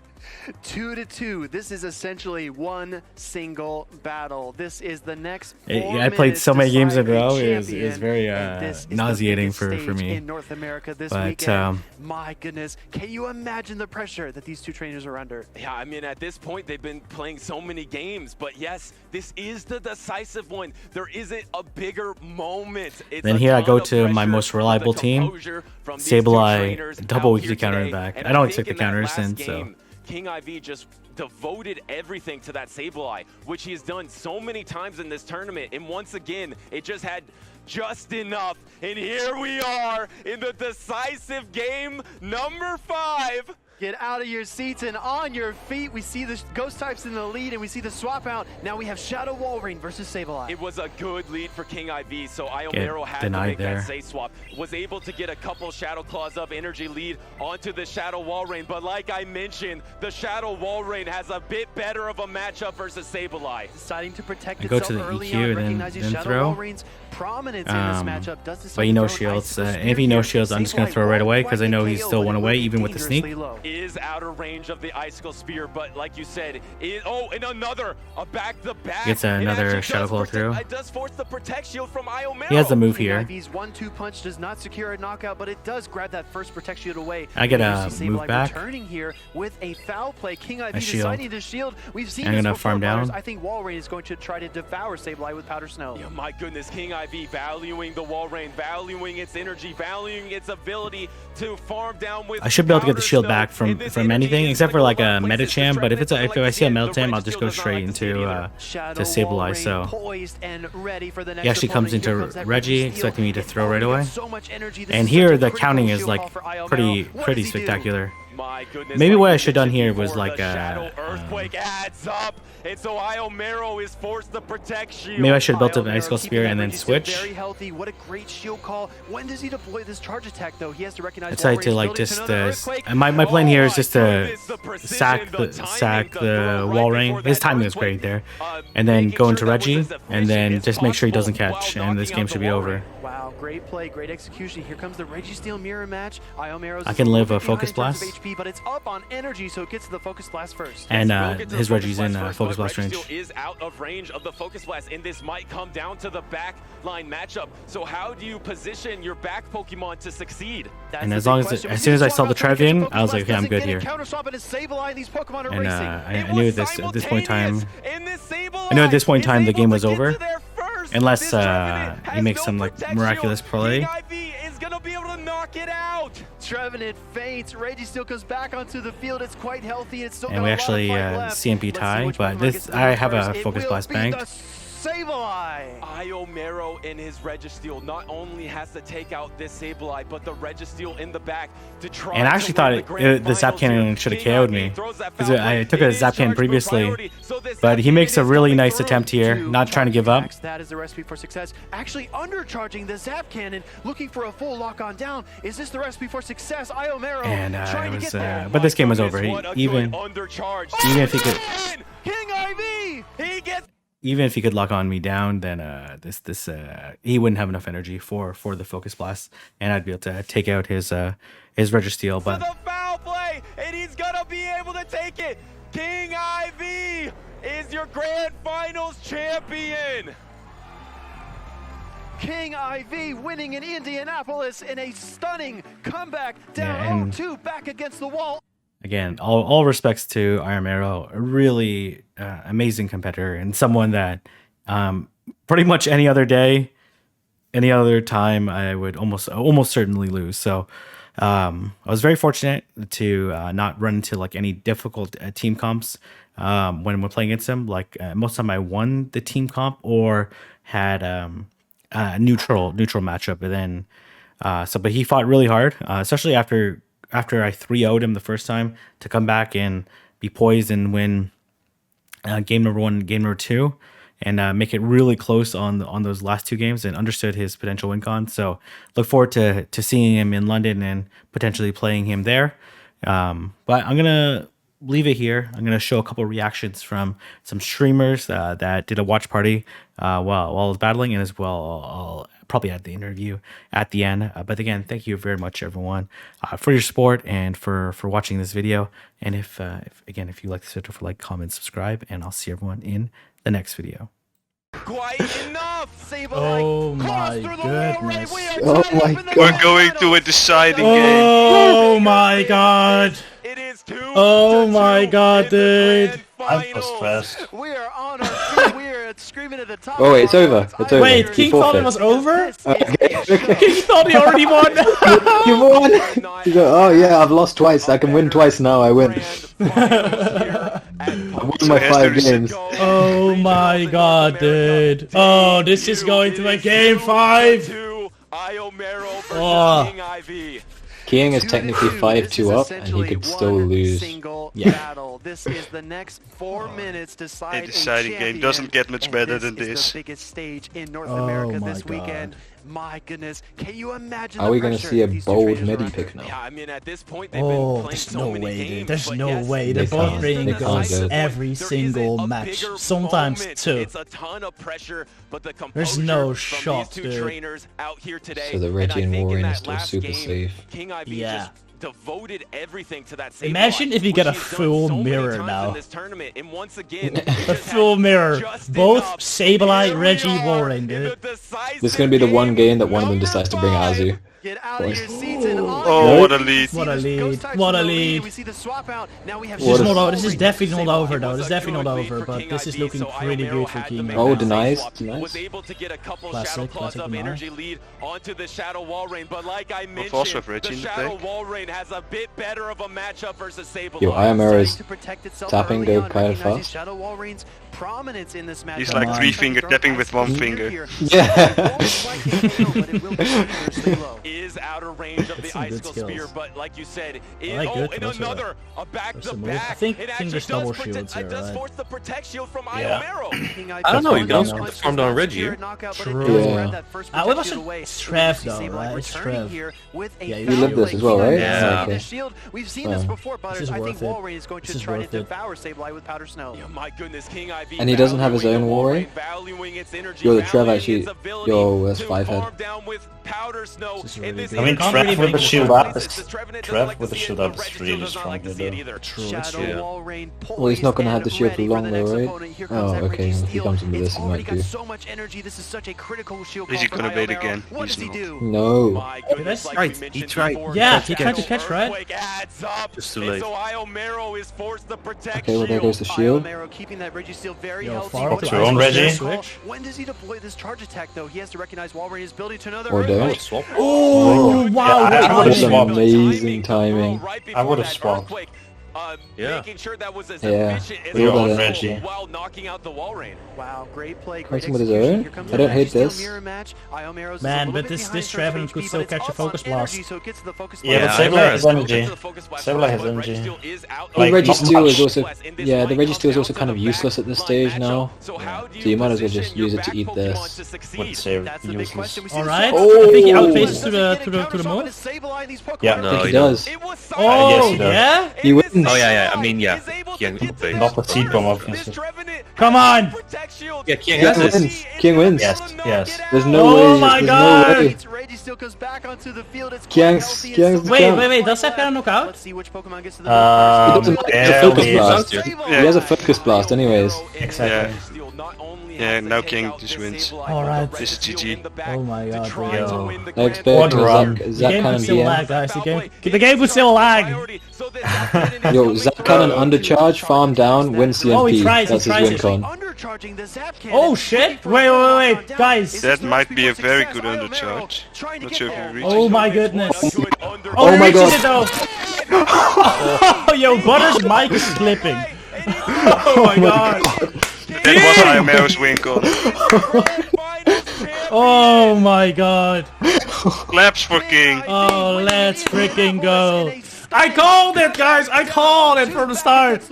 2-2. This is essentially one single battle. This is the next. I played so many games in a row. It was champion, very and this is the nauseating biggest for stage me. in North America this But, weekend. My goodness, can you imagine the pressure that these two trainers are under? Yeah, I mean, at this point, they've been playing so many games, but yes, this is the decisive one. There isn't a bigger moment. It's Then a here I ton go of to my pressure, most but the reliable team. composure from these two Sableye, trainers double out weakly here countering today. back. And I don't think expect the in that counters last in, game, King IV just devoted everything to that Sableye, which he has done so many times in this tournament. And once again, it just had just enough. And here we are in the decisive game number 5. Get out of your seats and on your feet. We see the ghost types in the lead, and we see the swap out. Now we have Shadow Walrein versus Sableye. It was a good lead for King IV, so Iomero had to denied make there. that safe swap. Was able to get a couple Shadow Claws up energy lead onto the Shadow Walrein, but like I mentioned, the Shadow Walrein has a bit better of a matchup versus Sableye. Deciding to protect go itself to the early EQ on, and recognizing then Shadow throw. Walrein's prominence in this matchup. Does decide But he to no throw an shields. Icicle And Spear if he no here. shields, I'm just gonna Sableye throw right away won't because I know quite he's KO, still but one it away, will even with the sneak. dangerously low. Is out of range of the Icicle Spear, but like you said, and another a back-to-back. Gets It another actually Shadow does Claw through. It does force the Protect Shield from Iomero. He has the move King here. IV's 1-2 punch does not secure a knockout, but it does grab that first Protect Shield away. I get You a see move Sableye back. returning here with a foul play. King IV shield. deciding to shield. We've seen I'm this gonna before, farm brothers. down. I think Walrein is going to try to devour Sableye with Powder Snow. Yeah, my goodness, King IV valuing the Walrein, valuing its energy, valuing its ability to farm down with. I should be able to get the Powder shield Snow. back And this from energy anything is except for gonna like go a places to Medicham. But if threaten it's it, if I see a the Medicham, I'll just Registeel go does not straight like to see it into either. Shadow Sableye. Walrein So poised and ready for the next he actually comes opponent. Here into comes that Reggie, Registeel. expecting me to And throw right we got away. so much energy. This And is here such a the critical counting is shield like call for Iomero. pretty What does he do? spectacular. My goodness. Maybe like what we I should done mentioned here was before, like the Shadow Earthquake adds up, and so Iomero is forced to protect shield. Maybe I should have built up an Iomero Icicle keeping Spear that and then Registeel switch. Very healthy. What a great shield call. When does he deploy this charge attack though? He has to recognize. I decided to Walrein's like building just another Earthquake. my plan here is Oh just my to goodness, the precision, sack the the timing, the throw Walrein. right His before timing that was great earthquake. there, and then Making go sure into that was Reggie, as and then efficient just as make sure he doesn't possible catch, while and this knocking game out should the be Walrein. over. Wow, great play, great execution. Here comes the Registeel mirror match. Iomero's I is can a little live bit a Focus behind in terms Blast. of HP, but it's up on energy, so it gets to the Focus Blast first. And We'll get to his the Focus Reggie's in Blast first, Focus but Blast range. Registeel is out of range of the Focus Blast, and this might come down to the back line matchup. So how do you position your back Pokemon to succeed? That's And the as big long as question. as We soon as see I the saw the swap out to get Trevian, Focus I was like, Blast, okay, I'm doesn't good get it. here. Counter swap, and it's Sableye, and these Pokemon are And racing. I knew at this point in time, And this Sableye I knew at this point in time the is game able was to get over, to there first. unless This Trevenant he has makes no some like protection. miraculous play. King IV is gonna be able to knock knock it out. Trevenant faints. Registeel comes back onto the field. It's quite healthy. It's still And got we a lot of actually fight left. CMP Let's see tie, which but Pokemon this gets the I lead have a first. It Focus will Blast be banked. the Sableye. Iomero and his Registeel not only has to take out this Sableye, but the Registeel in the back to try. And I actually thought the Zap Cannon should have KO'd me, because I took a Zap Cannon previously, but he makes a really nice attempt here, not trying to give up. That is the recipe for success. Actually undercharging the Zap Cannon, looking for a full lock on down. Is this the recipe for success? Iomero And trying it to was, get there. but this game was over. Even if he could, King IV, he gets. even if he could lock on me down, then he wouldn't have enough energy for the Focus Blast, and I'd be able to take out his Registeel. But the foul play, and he's gonna be able to take it. King IV is your grand finals champion. King IV winning in Indianapolis in a stunning comeback, Yeah, down and 0-2, back against the wall. again, all respects to Iomero, a really amazing competitor, and someone that pretty much any other day, any other time, I would almost certainly lose. So I was very fortunate to not run into like any difficult team comps when we're playing against him. Like most of the time, I won the team comp or had a neutral matchup, and then but he fought really hard, especially after I 3-0'd him the first time, to come back and be poised and win game number 1, game number 2, and make it really close on those last 2 games, and understood his potential win con. So look forward to seeing him in London and potentially playing him there. But I'm gonna leave it here. I'm gonna show a couple reactions from some streamers that did a watch party while I was battling, and as well I'll probably add the interview at the end. But again, thank you very much, everyone, for your support and for watching this video. And if you like this video, like, comment, subscribe, and I'll see everyone in the next video. Quite enough. Oh my goodness. Oh my god. We're going to a deciding game. Oh my god. It is 2-2 Oh my god, dude. I'm so stressed. We are on our feet. We are screaming at the top. Oh wait, it's over. It's over. Wait, King You thought it forfeit. was over? Okay. King thought he already won. You won! You go, oh yeah, I've lost twice. I can win twice now. I win. I won my 5 games. Oh my god, dude. Oh, this is going to a game 5. Iomero versus Oh. King IV. King is technically 5-2 up, and he could still lose. Yeah. Battle. This is the next 4 minutes decide A deciding game doesn't get much and better this than is this. the biggest stage in North Oh America my this God. weekend. My goodness, can you imagine? Are the we gonna pressure see a that these two bold traders are midi under? pick now? Yeah, I mean, at this point, they've Oh, been playing there's so no many way, games, dude. There's but no yes, way. They They're both can't. bringing They it can't close do it. every There is single a match. bigger Sometimes moment. 2. It's a ton of pressure, but the There's composure no from shot, these 2 dude. trainers out here today. So the And Reggie I and think in Warren that is still last super game, safe. King IV Yeah. just devoted everything to that Sableye, Imagine if you get a which he's done full so many mirror times now. in this tournament. And once again, A full mirror. Both Sableye, Reggie, Warren, dude. This is gonna be the one game that one of them decides to bring Azu. Get out of your seats and on Oh, your what a feet. lead. What a This lead. ghost types What a in the lead. lead. We see the swap out. Now we have This is, What not, a- this is definitely not over, though. It This was is a definitely good not lead over, for but King this is IV, looking so pretty Iomero good for had the King. make Oh, that denies, swap, denies. was able to get a couple Classic, Shadow Claws classic up deny. energy lead onto the Shadow Wall Rain, but like I mentioned, also have Reggie the in the Shadow back. Wall Rain has a bit better of a matchup versus Sableye. Yo, Iomero is to protect itself tapping early go on, quite recognizing fast. Shadow Wall Rain's prominence in this match. He's like three finger tapping with one finger. Yeah. Is out of range of That's the some good Icicle skills. Spear, but like you said, is, like good, and but also another a That's some move. back-to-back. I think It King actually just double does shields here, it does right? force the protect shield from Yeah. Iomero. I don't know, you guys farmed on Reggie here. Yeah. What was it? It's Trev, though, right? It's Trev. Yeah, you We lived this as well, right? Yeah. Okay. Shield. We've seen this before, but This is I think worth it. Walrein is going This to is try to worth it. devour Sableye with Powder Snow. Yeah, my goodness, King IV. And he doesn't have his valuing own the Warring? valuing its energy, Yo, the Trev valuing actually- its ability yo, that's to 5 head. farm down with Powder Snow. This is And really this good. is I mean, not Trev really with the good shield for up places. is- The Trevenant doesn't Trev like with to the see shield it, up the is Registeel really does not like to strong, see it either. True, Shadow yeah. Walrein Well, he's not gonna have the shield for ready long the though, next right? opponent. Here Oh, comes that okay, Reggie if he Steel. comes into It's this, he already might got do. so much energy. This is such a critical shield. Is he call for gonna bait Iomero. again? What does He's he not. do? No. My goodness, like Right, we mentioned he tried. before, Yeah, the he tried to catch, right? Earthquake adds up. Just too And late. so Iomero is forced to protect Okay, well there goes the shield. Iomero keeping that Reggie Steel very Yo, healthy. far What up a your own, nice Reggie. call. Switch. When does he deploy this charge attack though? He has to recognize Walrein is building to another Or earthquake. don't. Swap. Oh, Oh, wow. Yeah, I what would've timing. swapped. Amazing timing. I would've swapped. Yeah. Making sure that was as Yeah. efficient as You're on possible Reggie. while knocking out the wall rain. Wow, great play, great Fighting with his execution. own? Here comes I the don't hate Reggie Steel this. mirror match. Iomero's is a Man, little but bit this behind in terms of Trevenant HP, could but still it's catch a up focus on energy, blast. so it gets to the focus Yeah, blast. but Sableye has Sableye energy. Sableye has energy. The Like, Reggie not Steel much. is also, yeah, the Reggie Steel is also kind of useless at this stage now. So you might as well just use it to eat this. Would say That's the big useless. question. We see Alright, Sableye. I think he Oh. outpaces to Does he the get a to the counter shot moon. with Sableye in these Pokemon? Yeah. I think he does. Oh, yes, he does. yeah? He wins. Oh yeah, I mean yeah. King Not the T-Bomb, obviously. Come on! Yeah, King King has this. wins. King wins. Yes, yes. There's no Oh way. my There's God. no way. Reggie still goes back onto the field. It's Kiang's- quite healthy and Kiang's still the champ. Wait, does that get a knockout? Let's see which Pokemon gets to the Um, He doesn't like yeah, the focus he is. blast. Yeah. He has a focus blast anyways. Exactly. Yeah, now King just wins. Alright. This is GG. Oh my god, Yo. Next What pick, run. Zach The game Cannon would still lag, DM. guys. The game would still lag. Yo, Zach Cannon undercharge, farm down, win CMP. Oh, he tries That's his it. win con. Undercharging the Zap Cannon. Oh shit! Wait, guys. That might be a very good undercharge. Not sure if he reaches. Oh my goodness. Oh Oh, my he reaches God. it though. Oh, yo, Butter's mic is slipping. Oh my god. That was Iomero's win con. Oh my god. Claps for King. Oh, let's freaking go. I called it, guys. I called it from the start.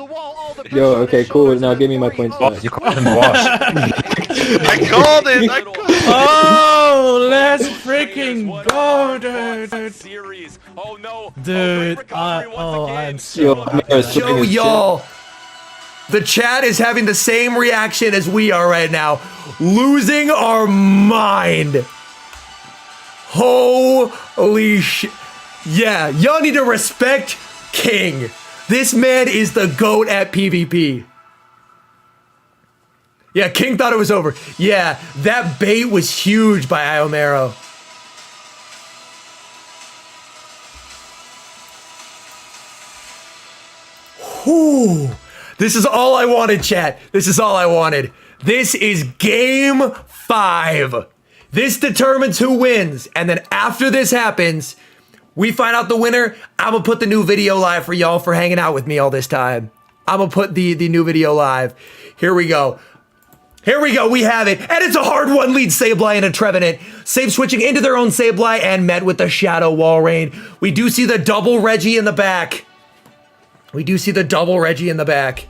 Yo, okay, cool. Now give me my points back. You called him boss. I called it. I called it. Oh, let's freaking go, dude. Series. Oh no. Dude, I'm so... Yo, Iomero's flipping Yo, his shit. y'all. The chat is having the same reaction as we are right now. Losing our mind. Holy shit. Yeah, y'all need to respect King. This man is the GOAT at PvP. Yeah, King thought it was over. Yeah, that bait was huge by Iomero. Whew. This is all I wanted, chat. This is all I wanted. This is game 5. This determines who wins. And then after this happens, we find out the winner. I'm gonna put the new video live for y'all for hanging out with me all this time. I'm gonna put the new video live. Here we go. Here we go, we have it. And it's a hard one, lead Sableye and a Trevenant. Save switching into their own Sableye and met with the Shadow Wall Rain. We do see the double Reggie in the back. We do see the double Reggie in the back.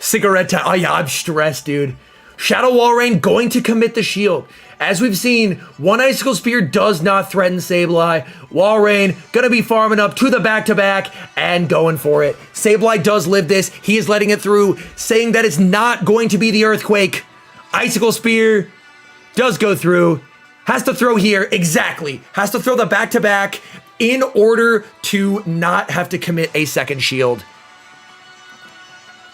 Cigarette time. Oh yeah, I'm stressed, dude. Shadow Wall Rain going to commit the shield. As we've seen, one Icicle Spear does not threaten Sableye. Wall Rain gonna be farming up to the back-to-back and going for it. Sableye does live this. He is letting it through, saying that it's not going to be the Earthquake. Icicle Spear does go through. Has to throw here, exactly. Has to throw the back-to-back in order to not have to commit a second shield.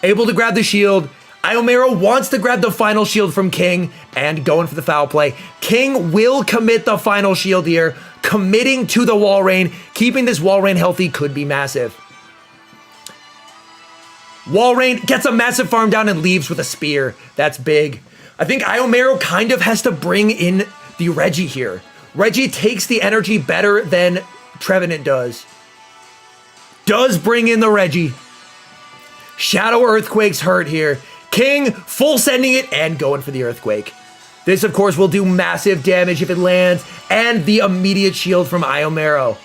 Able to grab the shield. Iomero wants to grab the final shield from King and going for the foul play. King will commit the final shield here, committing to the Wall Rain. Keeping this Wall Rain healthy could be massive. Wall Rain gets a massive farm down and leaves with a spear. That's big. I think Iomero kind of has to bring in the Reggie here. Reggie takes the energy better than Trevenant does. Does bring in the Reggie. Shadow Earthquake's hurt here. King full sending it and going for the Earthquake. This, of course, will do massive damage if it lands, and the immediate shield from Iomero.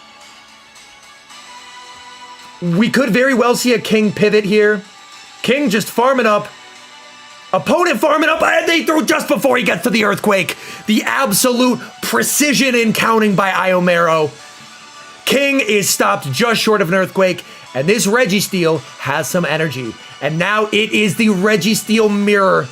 We could very well see a King pivot here. King just farming up. Opponent farming up, and they throw just before he gets to the Earthquake. The absolute precision in counting by Iomero. King is stopped just short of an Earthquake, and this Registeel has some energy. And now it is the Registeel mirror.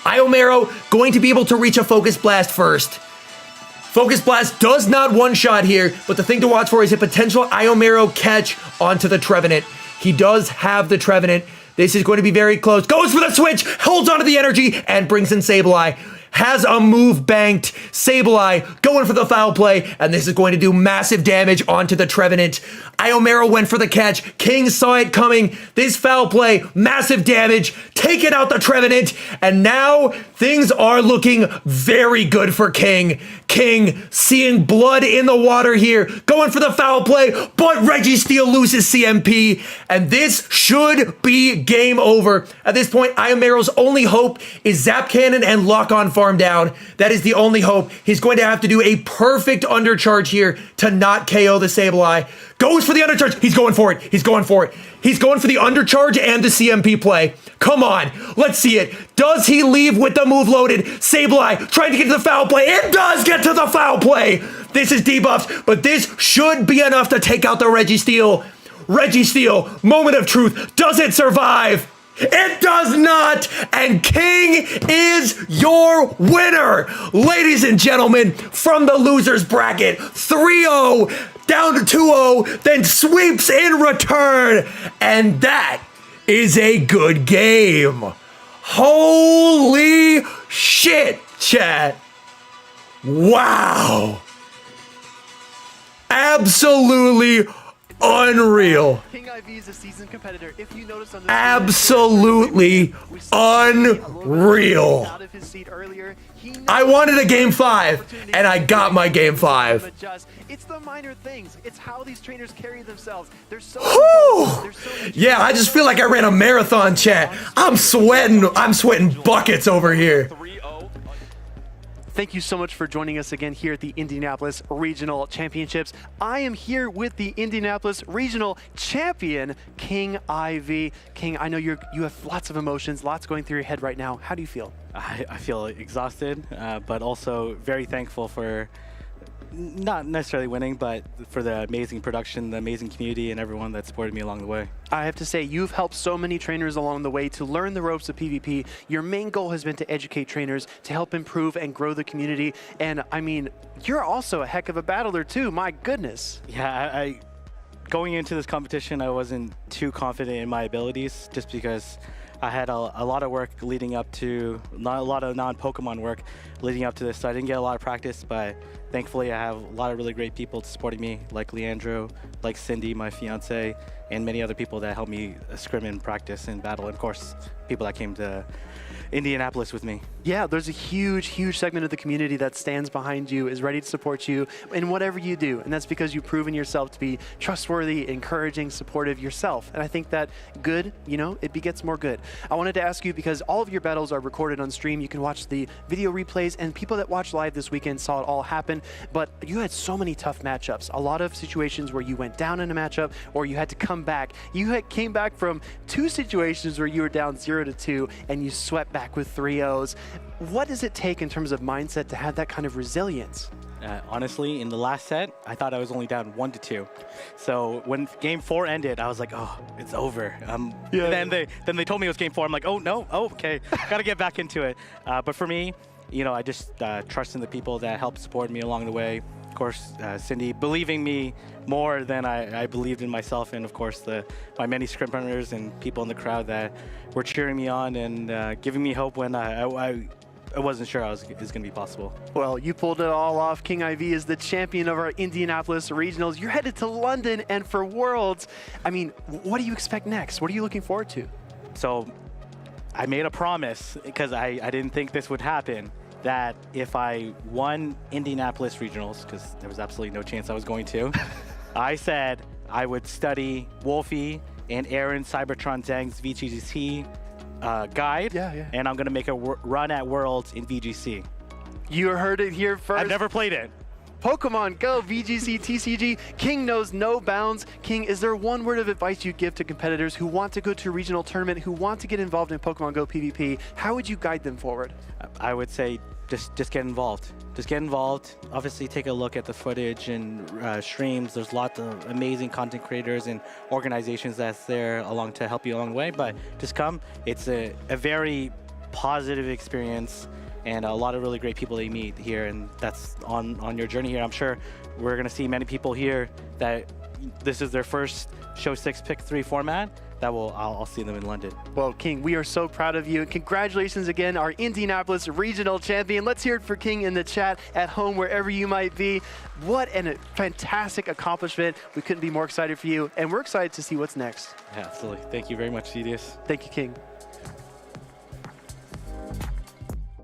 Iomero going to be able to reach a Focus Blast first. Focus Blast does not one-shot here, but the thing to watch for is a potential Iomero catch onto the Trevenant. He does have the Trevenant. This is going to be very close. Goes for the switch, holds onto the energy, and brings in Sableye. Has a move banked. Sableye going for the foul play, and this is going to do massive damage onto the Trevenant. Iomero went for the catch. King saw it coming. This foul play, massive damage, taking out the Trevenant, and now things are looking very good for King. King seeing blood in the water here, going for the foul play, but Registeel loses CMP, and this should be game over. At this point, Iomero's only hope is Zap Cannon and Lock On Farm down. That is the only hope. He's going to have to do a perfect undercharge here to not KO the Sableye. Goes for the undercharge. He's going for it. He's going for it. He's going for the undercharge and the CMP play. Come on. Let's see it. Does he leave with the move loaded? Sableye trying to get to the foul play. It does get to the foul play. This is debuffs, but this should be enough to take out the Registeel. Registeel, moment of truth. Does it survive? It does not, and King is your winner. Ladies and gentlemen, from the losers bracket, 3-0 down to 2-0, then sweeps in return, and that is a good game. Holy shit, chat. Wow. Absolutely unreal. King IV is a seasoned competitor. If you notice on this Absolutely unreal. out of his seat earlier, I wanted a game 5, and I got my game 5. It's the minor things. It's how these trainers carry themselves. There's so Whew. Yeah, I just feel like I ran a marathon, chat. I'm sweating buckets over here. 3-0. Thank you so much for joining us again here at the Indianapolis Regional Championships. I am here with the Indianapolis Regional Champion, King IV. King, I know you have lots of emotions, lots going through your head right now. How do you feel? I feel exhausted, but also very thankful for not necessarily winning, but for the amazing production, the amazing community, and everyone that supported me along the way. I have to say, you've helped so many trainers along the way to learn the ropes of PvP. Your main goal has been to educate trainers, to help improve and grow the community. And I mean, you're also a heck of a battler too, my goodness. Yeah, I going into this competition, I wasn't too confident in my abilities just because I had a lot of work leading up to, not a lot of non-Pokemon work leading up to this, so I didn't get a lot of practice, but thankfully I have a lot of really great people supporting me, like Leandro, like Cindy, my fiance, and many other people that helped me scrim and practice and battle, and of course, people that came to Indianapolis with me. Yeah, there's a huge, huge segment of the community that stands behind you, is ready to support you in whatever you do. And that's because you've proven yourself to be trustworthy, encouraging, supportive yourself. And I think that good, you know, it begets more good. I wanted to ask you, because all of your battles are recorded on stream, you can watch the video replays, and people that watched live this weekend saw it all happen. But you had so many tough matchups, a lot of situations where you went down in a matchup or you had to come back. You came back from 2 situations where you were down 0-2 and you swept back with 3-0s. What does it take in terms of mindset to have that kind of resilience? Honestly, in the last set, I thought I was only down 1-2. So when game 4 ended, I was like, oh, it's over. Then they told me it was game 4. I'm like, oh no, oh, okay, gotta get back into it. But for me, you know, I just trust in the people that helped support me along the way. Of course, Cindy believing me more than I believed in myself, and of course my many scrim runners and people in the crowd that were cheering me on and giving me hope when I wasn't sure it was going to be possible. Well, you pulled it all off. King IV is the champion of our Indianapolis Regionals. You're headed to London and for Worlds. I mean, what do you expect next? What are you looking forward to? So I made a promise, because I didn't think this would happen, that if I won Indianapolis Regionals, because there was absolutely no chance I was going to, I said I would study Wolfie and Aaron Cybertron Zhang's VGC guide, and I'm going to make a run at Worlds in VGC. You heard it here first. I've never played it. Pokemon Go, VGC, TCG, King knows no bounds. King, is there one word of advice you'd give to competitors who want to go to a regional tournament, who want to get involved in Pokemon Go PvP? How would you guide them forward? I would say just get involved. Just get involved. Obviously, take a look at the footage and streams. There's lots of amazing content creators and organizations that's there along to help you along the way. But just come. It's a very positive experience, and a lot of really great people that you meet here, and that's on your journey here. I'm sure we're going to see many people here that this is their first Show 6 Pick 3 format, I'll see them in London. Well, King, we are so proud of you. Congratulations again, our Indianapolis regional champion. Let's hear it for King in the chat, at home, wherever you might be. What a fantastic accomplishment. We couldn't be more excited for you, and we're excited to see what's next. Yeah, absolutely. Thank you very much, Cedius. Thank you, King.